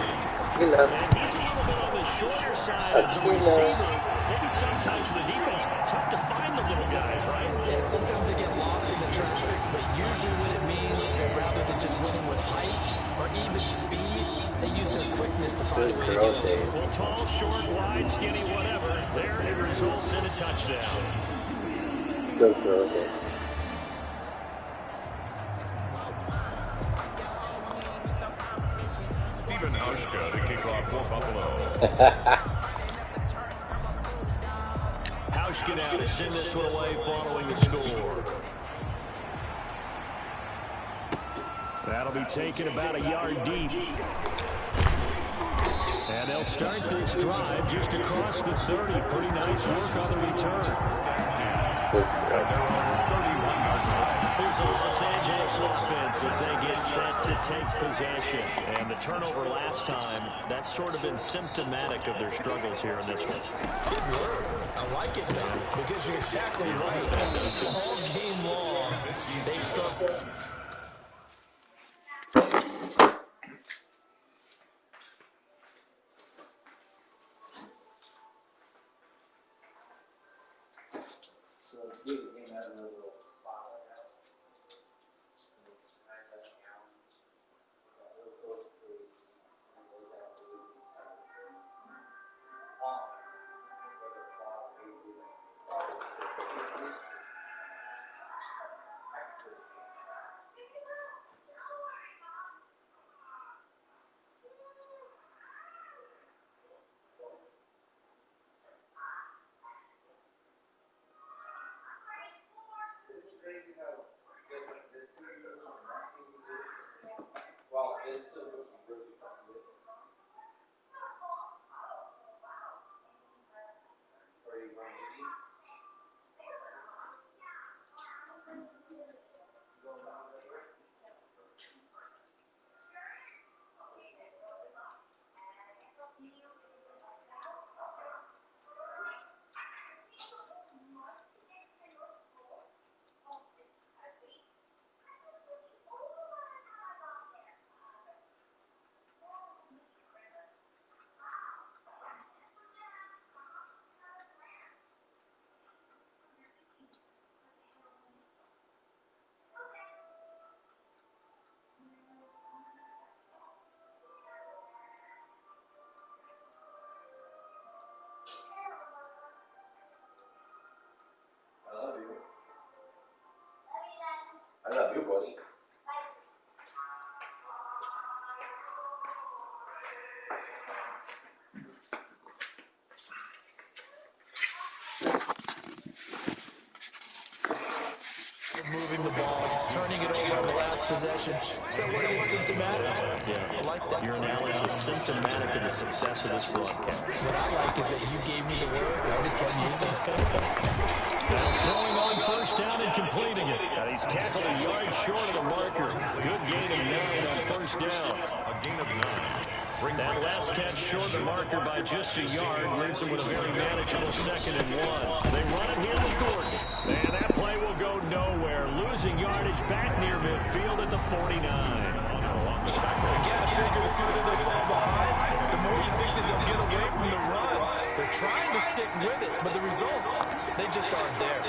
Speaker 2: And he's a little bit on the shorter side as a receiver. Maybe sometimes for the defense, tough to find the little guys, right?
Speaker 5: Yeah, sometimes they get lost in the traffic, but usually what it means is that rather than just winning with height or even speed, they use their quickness to find a way to get open.
Speaker 2: Well, tall, short, wide, skinny, whatever. There it results in a touchdown.
Speaker 1: Good rotate.
Speaker 6: Stephen Hauschka to kick off for Buffalo.
Speaker 2: Hauschka now to send this one away following the score. That'll be taken about a yard deep. And they'll start this drive just across the 30. Pretty nice work on the return. Here's a Los Angeles offense as they get set to take possession. And the turnover last time, that's sort of been symptomatic of their struggles here in this one.
Speaker 5: Good word. I like it, though, because you're exactly right. All game long, they've struggled.
Speaker 1: I love you, buddy.
Speaker 5: Moving the ball, turning it over on the last possession. Is that where it's symptomatic?
Speaker 2: Yeah.
Speaker 5: I like that.
Speaker 2: Your analysis symptomatic of the success of this broadcast.
Speaker 5: What I like is that you gave me the word, and I just kept using it.
Speaker 2: Now throwing on 1st down and completing it. And he's tackled a yard short of the marker. Good gain of 9 on 1st down.
Speaker 6: A gain of 9.
Speaker 2: That last catch short of the marker by just a yard leaves him with a very manageable 2nd and 1. They run it here with Gordon. And that play will go nowhere. Losing yardage back near midfield at the 49.
Speaker 5: You got to figure the further they fall behind, the more you think that they'll get away from the run. They're trying to stick with it, but the results, they just aren't there.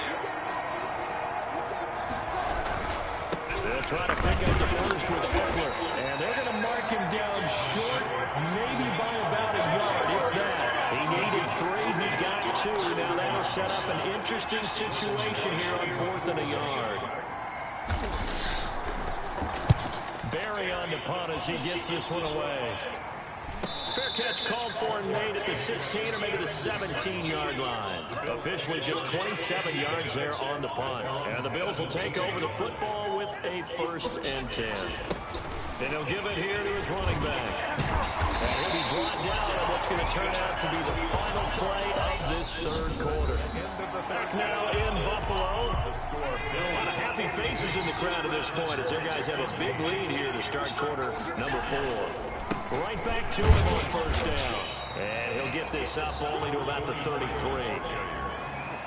Speaker 2: They'll try to pick up the first with Eckler. And they're going to mark him down short, maybe by about a yard, if that. He needed 3, he got 2. Now that'll set up an interesting situation here on 4th and a yard. Barry on the punt as he gets this one away. Fair catch called for and made at the 16 or maybe the 17-yard line. Officially just 27 yards there on the punt. And the Bills will take over the football with a 1st and 10. And he'll give it here to his running back. And he'll be brought down on what's going to turn out to be the final play of this 3rd quarter. Back now in Buffalo. A lot of happy faces in the crowd at this point as their guys have a big lead here to start quarter number 4. Right back to him on 1st down. And he'll get this up only to about the 33.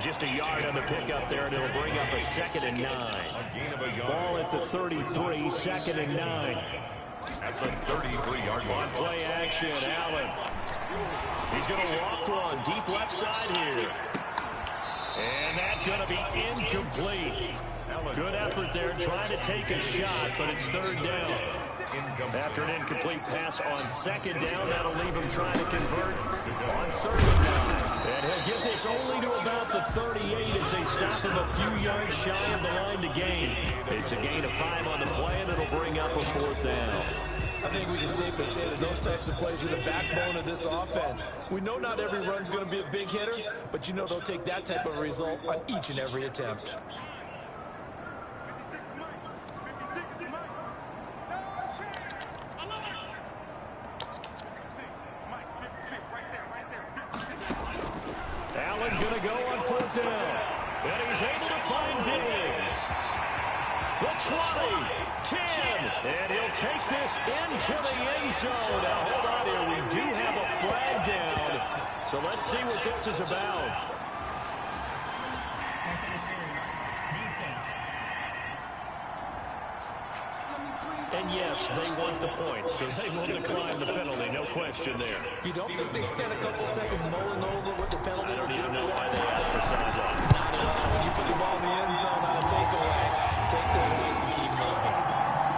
Speaker 2: Just a yard on the pickup there, and it'll bring up a 2nd and 9. Ball at the 33, 2nd and 9.
Speaker 6: At the 33-yard line.
Speaker 2: Play action, Allen. He's going to loft one, deep left side here. And that's going to be incomplete. Good effort there, trying to take a shot, but it's 3rd down. After an incomplete pass on 2nd down, that'll leave him trying to convert on 3rd and 9. And he'll get this only to about the 38 as they stop him a few yards shy of the line to gain. It's a gain of 5 on the play, and it'll bring up a 4th down.
Speaker 5: I think we can safely say that those types of plays are the backbone of this offense. We know not every run's going to be a big hitter, but you know they'll take that type of result on each and every attempt.
Speaker 2: Allen going to go on 4th down. And he's able to find Diggs. The 20, 10, and he'll take this into the end zone. Now, hold on here. We do have a flag down. So let's see what this is about. And yes, they want the points, so they will decline the penalty. No question there.
Speaker 5: You don't think they spent a couple seconds mulling over what the penalty
Speaker 2: I don't
Speaker 5: would do
Speaker 2: even
Speaker 5: for
Speaker 2: know why
Speaker 5: that?
Speaker 2: they asked the sideline.
Speaker 5: Not at all. When you put the ball in the end zone on a takeaway, take the points and keep moving.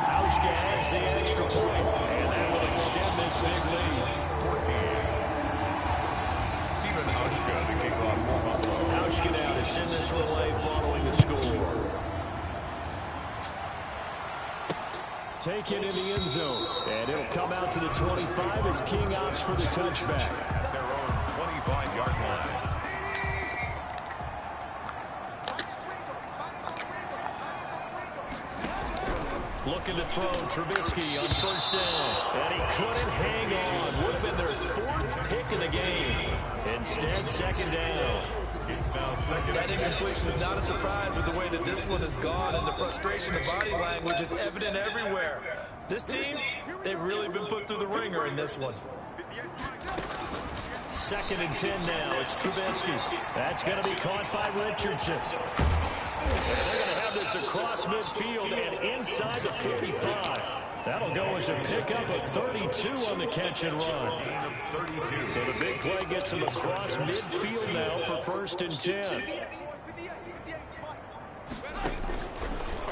Speaker 2: Hauschka has the extra point, and that will extend this big lead.
Speaker 6: 14. Stephen Hauschka to kick off for Buffalo.
Speaker 2: Hauschka now to send this one away following the score. Take it in the end zone, and it'll come out to the 25 as King opts for the touchback.
Speaker 6: Their own 25-yard line.
Speaker 2: Looking to throw Trubisky on 1st down, and he couldn't hang on. Would have been their 4th pick of the game. Instead, 2nd down.
Speaker 6: It's now 2nd.
Speaker 5: That incompletion is not a surprise with the way that this one has gone, and the frustration of body language is evident everywhere. This team, they've really been put through the ringer in this one.
Speaker 2: 2nd and 10 now. It's Trubisky. That's going to be caught by Richardson. And they're going to have this across midfield and inside the 45. That'll go as a pickup of 32 on the catch and run. So the big play gets him across midfield now for 1st and 10.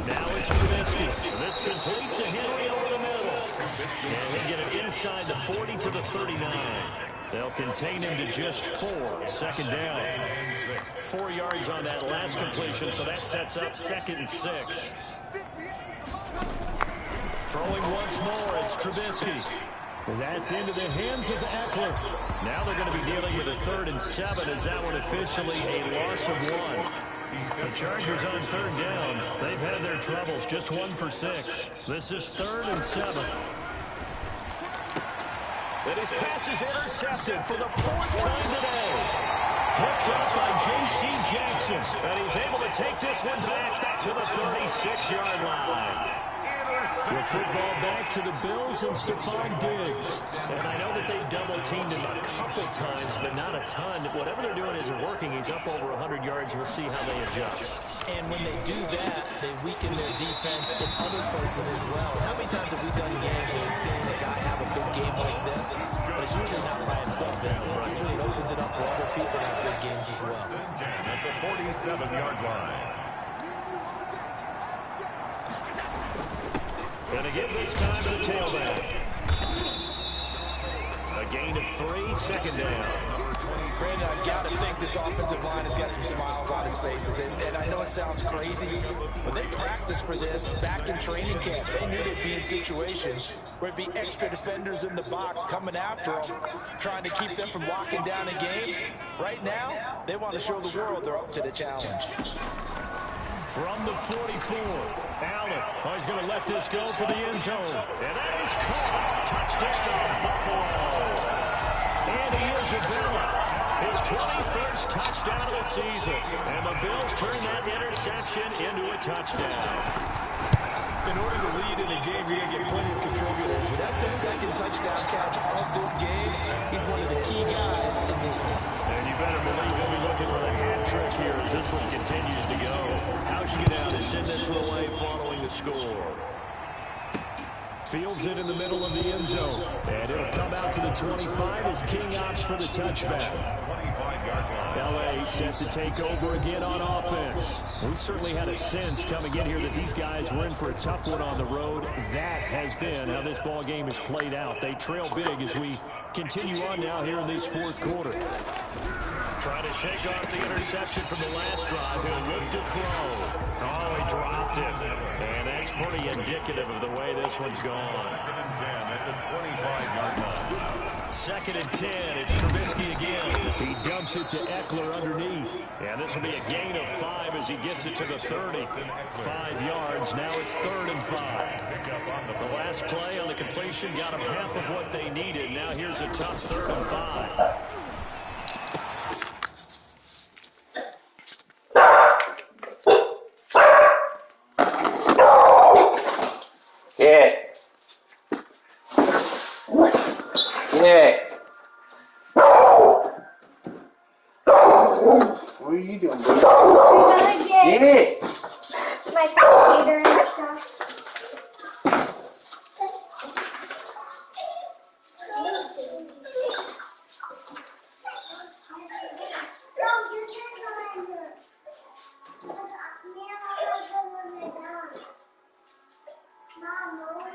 Speaker 2: Now it's Trubisky. This complete to Henry over the middle. And they get it inside the 40 to the 39. They'll contain him to just 4. 2nd down. 4 yards on that last completion, so that sets up 2nd and 6. Throwing once more, it's Trubisky. And that's into the hands of Eckler. Now they're going to be dealing with a 3rd and 7 as that one officially a loss of 1. The Chargers on 3rd down. They've had their troubles, just 1 for 6. This is 3rd and 7. And his pass is intercepted for the 4th time today. Picked up by J.C. Jackson. And he's able to take this one back to the 36-yard line. With football back to the Bills and Stephon Diggs. And I know that they've double-teamed him a couple times, but not a ton. Whatever they're doing isn't working. He's up over 100 yards. We'll see how they adjust.
Speaker 5: And when they do that, they weaken their defense in other places as well. How many times have we done games where we've seen a guy have a big game like this? But it's usually not by himself, is it? Usually it opens it up for other people to have big games as well.
Speaker 6: At the 47-yard line.
Speaker 2: Going to give this time to the tailback. A gain of 3, 2nd down.
Speaker 5: Brandon, I've got to think this offensive line has got some smiles on its faces. And I know it sounds crazy, but they practiced for this back in training camp. They knew they'd be in situations where it'd be extra defenders in the box coming after them, trying to keep them from locking down a game. Right now, they want to show the world they're up to the challenge.
Speaker 2: From the 44, Allen. Oh, he's going to let this go for the end zone. And that is caught. Touchdown, Buffalo. And he is a Bill. His 21st touchdown of the season. And the Bills turn that interception into a touchdown.
Speaker 5: In order to lead in a game, you're going to get plenty of contributors. But that's his second touchdown catch of this game. He's one of the key guys in this one.
Speaker 2: And you better believe he'll be looking for the hat trick here as this one continues to go. How's he get out to send this one away following the score? Fields it in the middle of the end zone. And it'll come out to the 25 as King opts for the touchback. LA set to take over again on offense. We certainly had a sense coming in here that these guys were in for a tough one on the road. That has been how this ball game has played out. They trail big as we continue on now here in this fourth quarter. Trying to shake off the interception from the last drive. He'll look to throw. Oh, he dropped it. And that's pretty indicative of the way this one's gone. Second and 10. It's Trubisky again. He dumps it to Eckler underneath. And this will be a gain of 5 as he gets it to the 30. 5 yards. Now it's 3rd and 5. The last play on the completion got them half of what they needed. Now here's a tough 3rd and 5.
Speaker 1: Yeah. Yeah. What are you doing, bro?
Speaker 4: I'm gonna get
Speaker 1: Yeah.
Speaker 4: my computer and stuff. No, you can't go in here. Mom, what was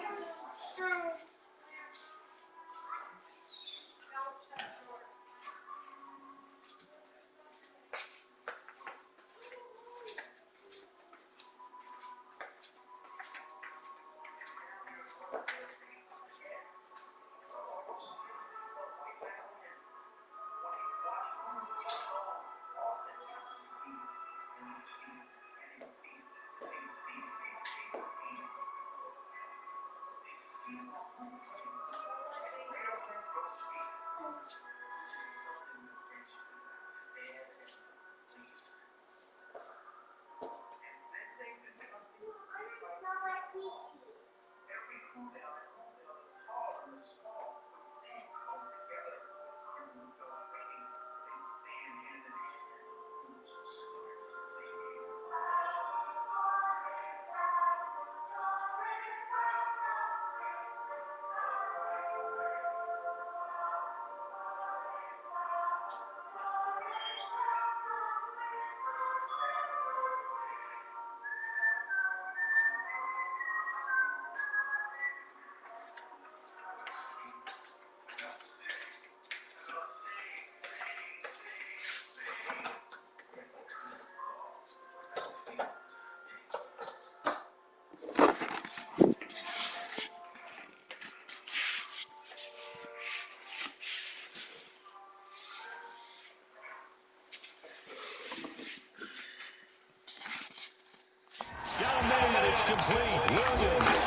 Speaker 2: It's complete. Williams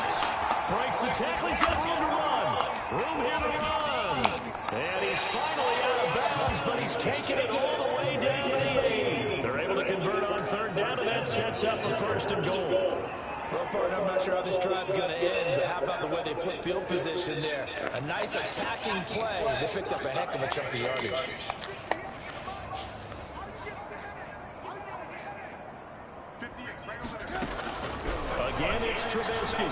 Speaker 2: breaks the tackle. He's got room to run. Room here to run. And he's finally out of bounds, but he's taken it all the way down to the 8. They're able to convert on 3rd down, and that sets up a 1st and goal.
Speaker 5: Well, partner, I'm not sure how this drive's going to end, but how about the way they flip field position there? A nice attacking play. They picked up a heck of a chunk of yardage.
Speaker 2: Again, it's Trubisky.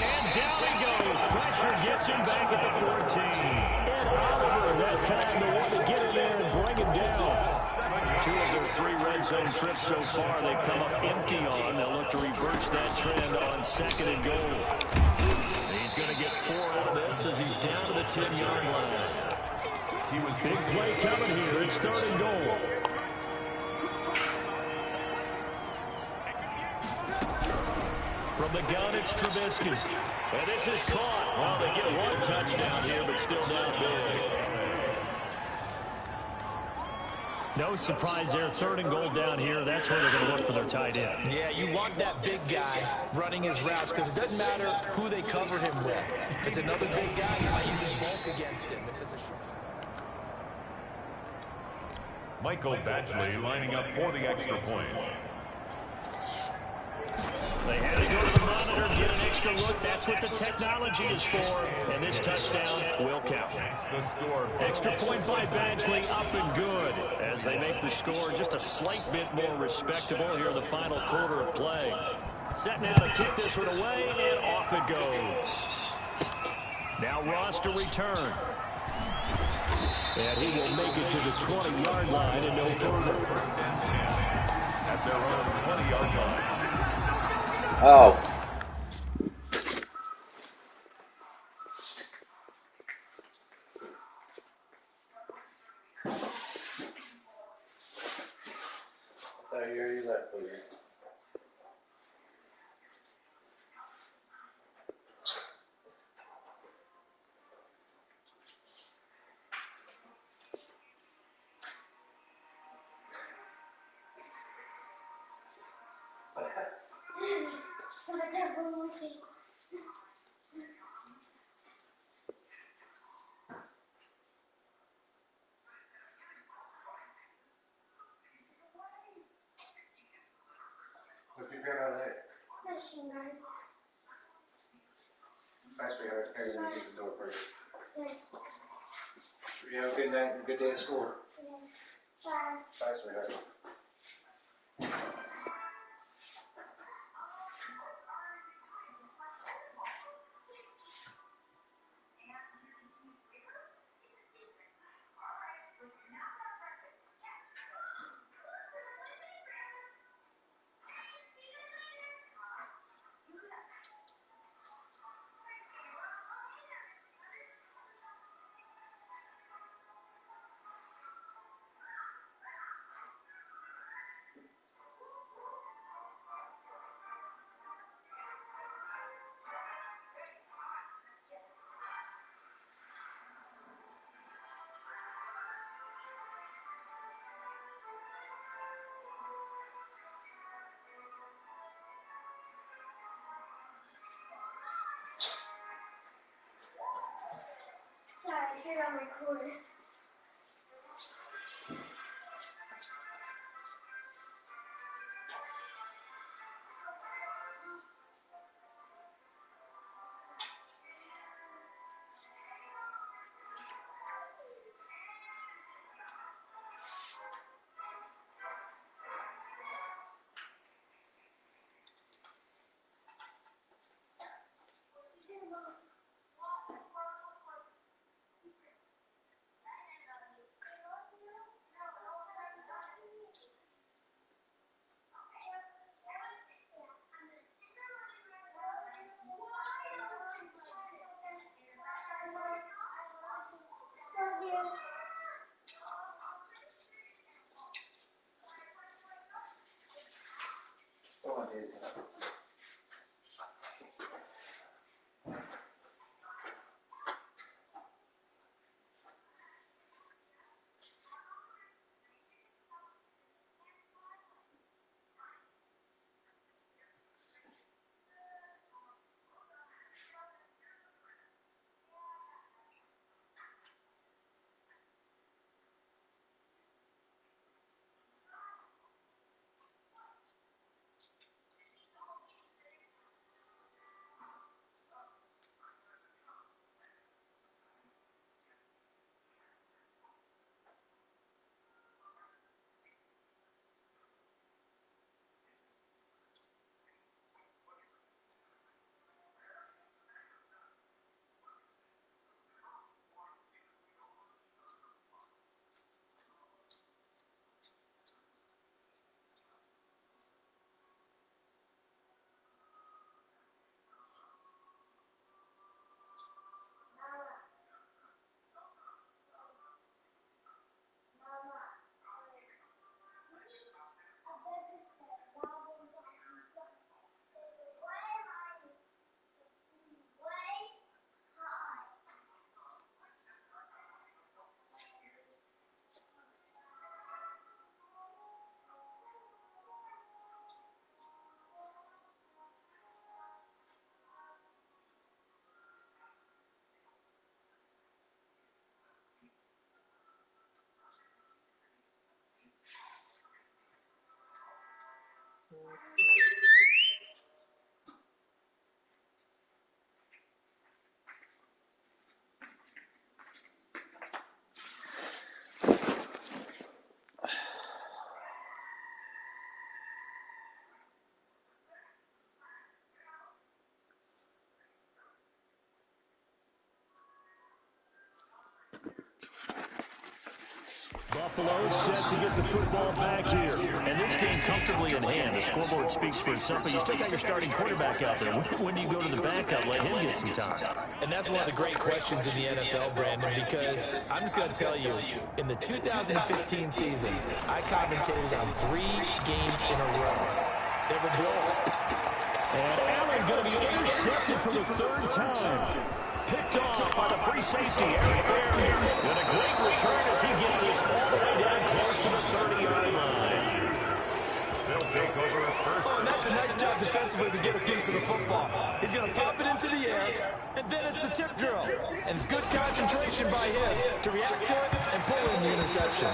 Speaker 2: And down he goes. Pressure gets him back at the 14. And Oliver that time to want to get in there and bring him down. 2 of their 3 red zone trip so far, they've come up empty on. They'll look to reverse that trend on 2nd and goal. He's going to get 4 out of this as he's down to the 10-yard line.
Speaker 6: He was
Speaker 2: Big play coming here. It's 3rd and goal. From the gun, it's Trubisky. And this is caught. Well, they get 1 touchdown here, but still down big. No surprise there. 3rd and goal down here. That's where they're going to look for their tight end.
Speaker 5: Yeah, you want that big guy running his routes because it doesn't matter who they cover him with. If it's another big guy, you might use his bulk against him. If it's a short...
Speaker 6: Michael Badgley lining up for the extra point.
Speaker 2: They had to go to the monitor, get an extra look. That's what the technology is for. And this touchdown will count.
Speaker 6: The score.
Speaker 2: Extra point by Badgley, up and good. As they make the score just a slight bit more respectable here in the final quarter of play. Set now to kick this one away, and off it goes. Now Ross to return. And he will make it to the 20-yard line and no further.
Speaker 6: At their own 20-yard line.
Speaker 1: Oh. You left, What you got out of that?
Speaker 4: Machine guards.
Speaker 1: Bye, sweetheart. I'm gonna get the door for you.
Speaker 4: Yeah.
Speaker 1: You have a good night and a good day at school.
Speaker 4: Bye.
Speaker 1: Bye, sweetheart.
Speaker 4: Sorry, you're on record.
Speaker 1: Come on, dude.
Speaker 2: Buffalo set to get the football back here. And this game comfortably in hand. The scoreboard speaks for itself, but you still got your starting quarterback out there. When do you go to the backup, let him get some time?
Speaker 5: And that's one of the great questions in the NFL, Brandon, because I'm just going to tell you, in the 2015 season, I commentated on 3 games in a row. They were blowouts.
Speaker 2: And Allen going to be intercepted for the 3rd time. Picked off by the free safety, Eric Berry. And a great return as he gets this all the way down close to the 30-yard line.
Speaker 6: They'll take over at first.
Speaker 5: Oh, and that's a nice job defensively to get a piece of the football. He's going to pop it into the air, and then it's the tip drill. And good concentration by him to react to it and pull in the interception.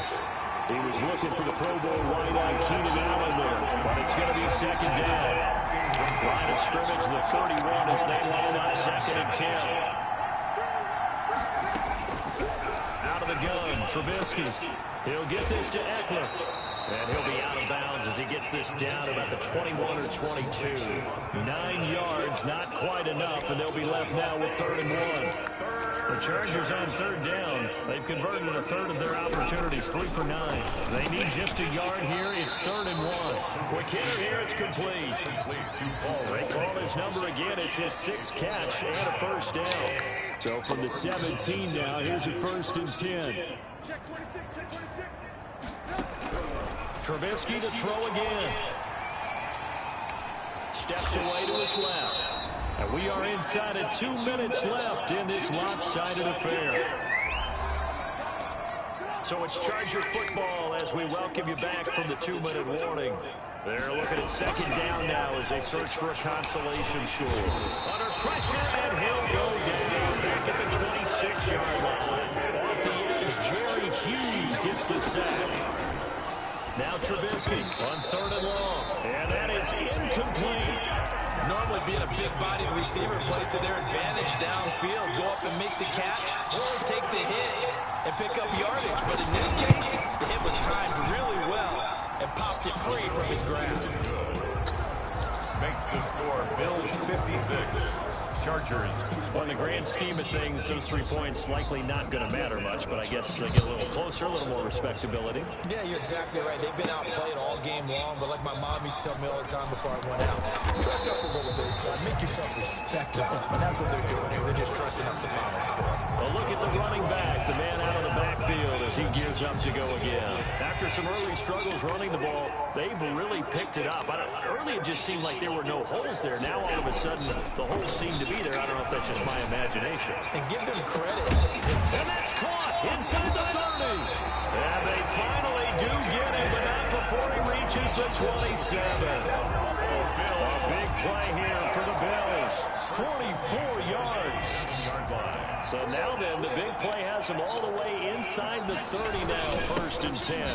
Speaker 2: He was looking for the Pro Bowl wideout Keenan Allen there, but it's going to be 2nd down. Line of scrimmage, the 31 as they line up 2nd and 10. Out of the gun, Trubisky. He'll get this to Eckler. And he'll be out of bounds as he gets this down about the 21 or 22. 9 yards, not quite enough, and they'll be left now with 3rd and 1. The Chargers on 3rd down. They've converted a 1/3 of their opportunities, 3 for 9. They need just a yard here. It's 3rd and 1. Quick hitter here. It's complete. They call his number again. It's his 6th catch and a 1st down. So from the 17 now, here's a 1st and 10. Trubisky to throw again. Steps away to his left. And we are inside of 2 minutes left in this lopsided affair. So it's Charger football as we welcome you back from the 2-minute warning. They're looking at 2nd down now as they search for a consolation score. Under pressure, and he'll go down back at the 26-yard line. Off the edge, Jerry Hughes gets the sack. Now Trubisky on 3rd and long. And that is incomplete.
Speaker 5: Normally being a big-bodied receiver plays to their advantage downfield. Go up and make the catch or take the hit and pick up yardage. But in this case, the hit was timed really well and popped it free from his grasp.
Speaker 6: Makes the score Bills 56. Chargers.
Speaker 2: Well, in the grand scheme of things, those 3 points likely not going to matter much, but I guess they get a little closer, a little more respectability.
Speaker 5: Yeah, you're exactly right. They've been outplayed all game long, but like my mom used to tell me all the time before I went out, dress up a little bit, son. Make yourself respectable. And that's what they're doing here. They're just dressing up the final score.
Speaker 2: Well, look at the running back, the man out of the backfield as he gears up to go again. After some early struggles running the ball, they've really picked it up. Early it just seemed like there were no holes there. Now all of a sudden the holes seem to be there. I don't know if that's just my imagination.
Speaker 5: And give them credit.
Speaker 2: And that's caught inside the 30. And they finally do get him, but not before he reaches the 27. A big play here for the Bills. 44 yards. So now then, the big play has him all the way inside the 30 now, 1st and 10.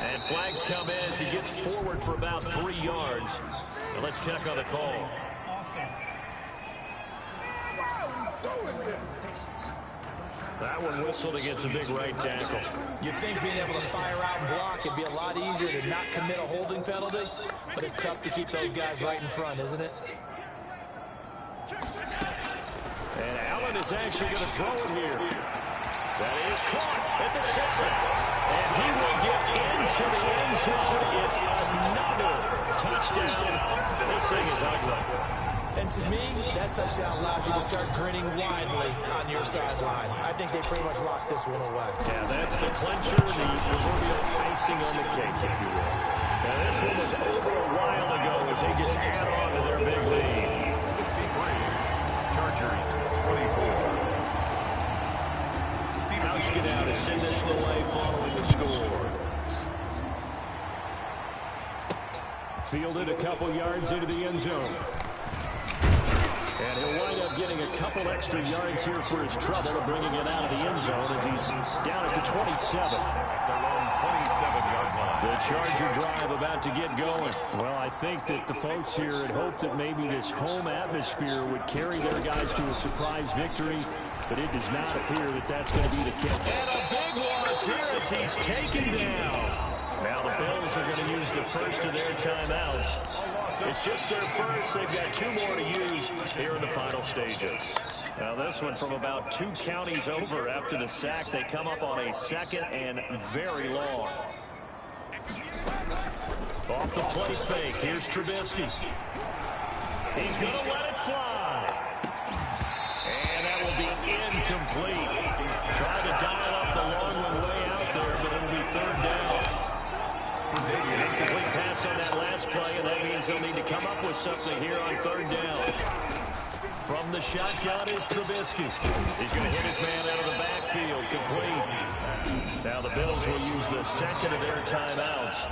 Speaker 2: And flags come in as he gets forward for about 3 yards. And let's check on the call. That one whistled against a big right tackle.
Speaker 5: You'd think being able to fire out and block it'd be a lot easier to not commit a holding penalty, but it's tough to keep those guys right in front, isn't it?
Speaker 2: And Allen is actually going to throw it here. That is caught at the 7. And he will get into the end zone. It's another touchdown. This thing is ugly.
Speaker 5: And to me, that touchdown allows you to start grinning widely on your sideline. I think they pretty much locked this one away.
Speaker 2: Yeah, that's the clincher, the proverbial icing on the cake, if you will. Now, this one was over a while ago as they just add on to their big lead.
Speaker 6: 63. Chargers 24.
Speaker 2: Hauschka now to send this one away following the score. Fielded a couple yards into the end zone. And he'll wind up getting a couple extra yards here for his trouble of bringing it out of the end zone as he's down at the 27.
Speaker 6: Their own 27-yard line.
Speaker 2: The Charger drive about to get going. Well, I think that the folks here had hoped that maybe this home atmosphere would carry their guys to a surprise victory, but it does not appear that that's going to be the case. And a big loss here as he's taken down. Now the Bills are going to use the first of their timeouts. It's just their first. They've got 2 more to use here in the final stages. Now this one from about 2 counties over after the sack. They come up on a 2nd and very long. Off the play fake. Here's Trubisky. He's going to let it fly. And that will be incomplete. Trying to dial up the long one way out there, but it'll be 3rd down. An incomplete pass on that last play, and that means they'll need to come up with something here on 3rd down. From the shotgun is Trubisky. He's going to hit his man out of the backfield. Complete. Now the Bills will use the 2nd of their timeouts.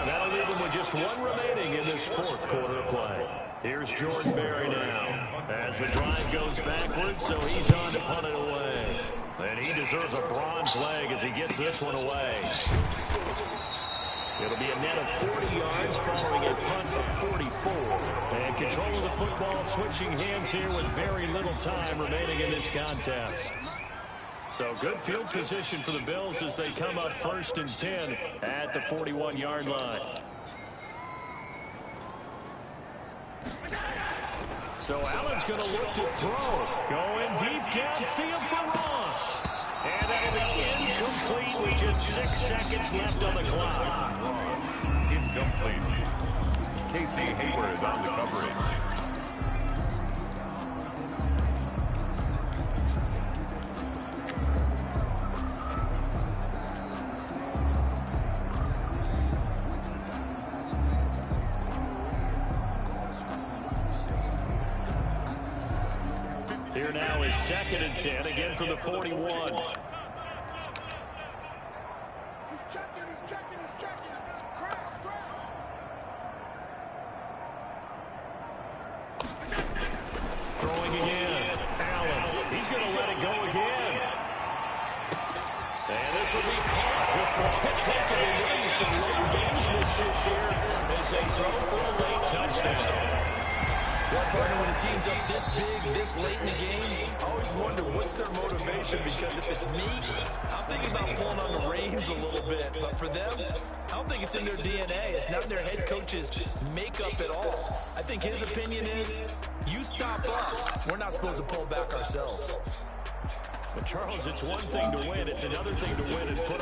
Speaker 2: That'll leave them with just 1 remaining in this 4th quarter of play. Here's Jordan Berry now. As the drive goes backwards, so he's on to punt it away. And he deserves a bronze leg as he gets this one away. It'll be a net of 40 yards following a punt of 44. And control of the football switching hands here with very little time remaining in this contest. So good field position for the Bills as they come up 1st and 10 at the 41-yard line. So Allen's going to look to throw. Going deep downfield for Ross. And that'll be incomplete with just 6 seconds left on the clock.
Speaker 6: Incomplete. Casey Hayward on the coverage.
Speaker 2: Here now is 2nd and 10, again from the 41.
Speaker 7: He's checking. Crash.
Speaker 2: Throwing again. Allen. He's going to let it go again. And this will be caught before the tackle. There is some late gamesmanship here as they throw for a late touchdown.
Speaker 5: Well, partner, when a team's up this big, this late in the game, I always wonder what's their motivation, because if it's me, I'm thinking about pulling on the reins a little bit. But for them, I don't think it's in their DNA. It's not in their head coach's makeup at all. I think his opinion is, you stop us, we're not supposed to pull back ourselves.
Speaker 2: But Charles, it's one thing to win. It's another thing to win and put up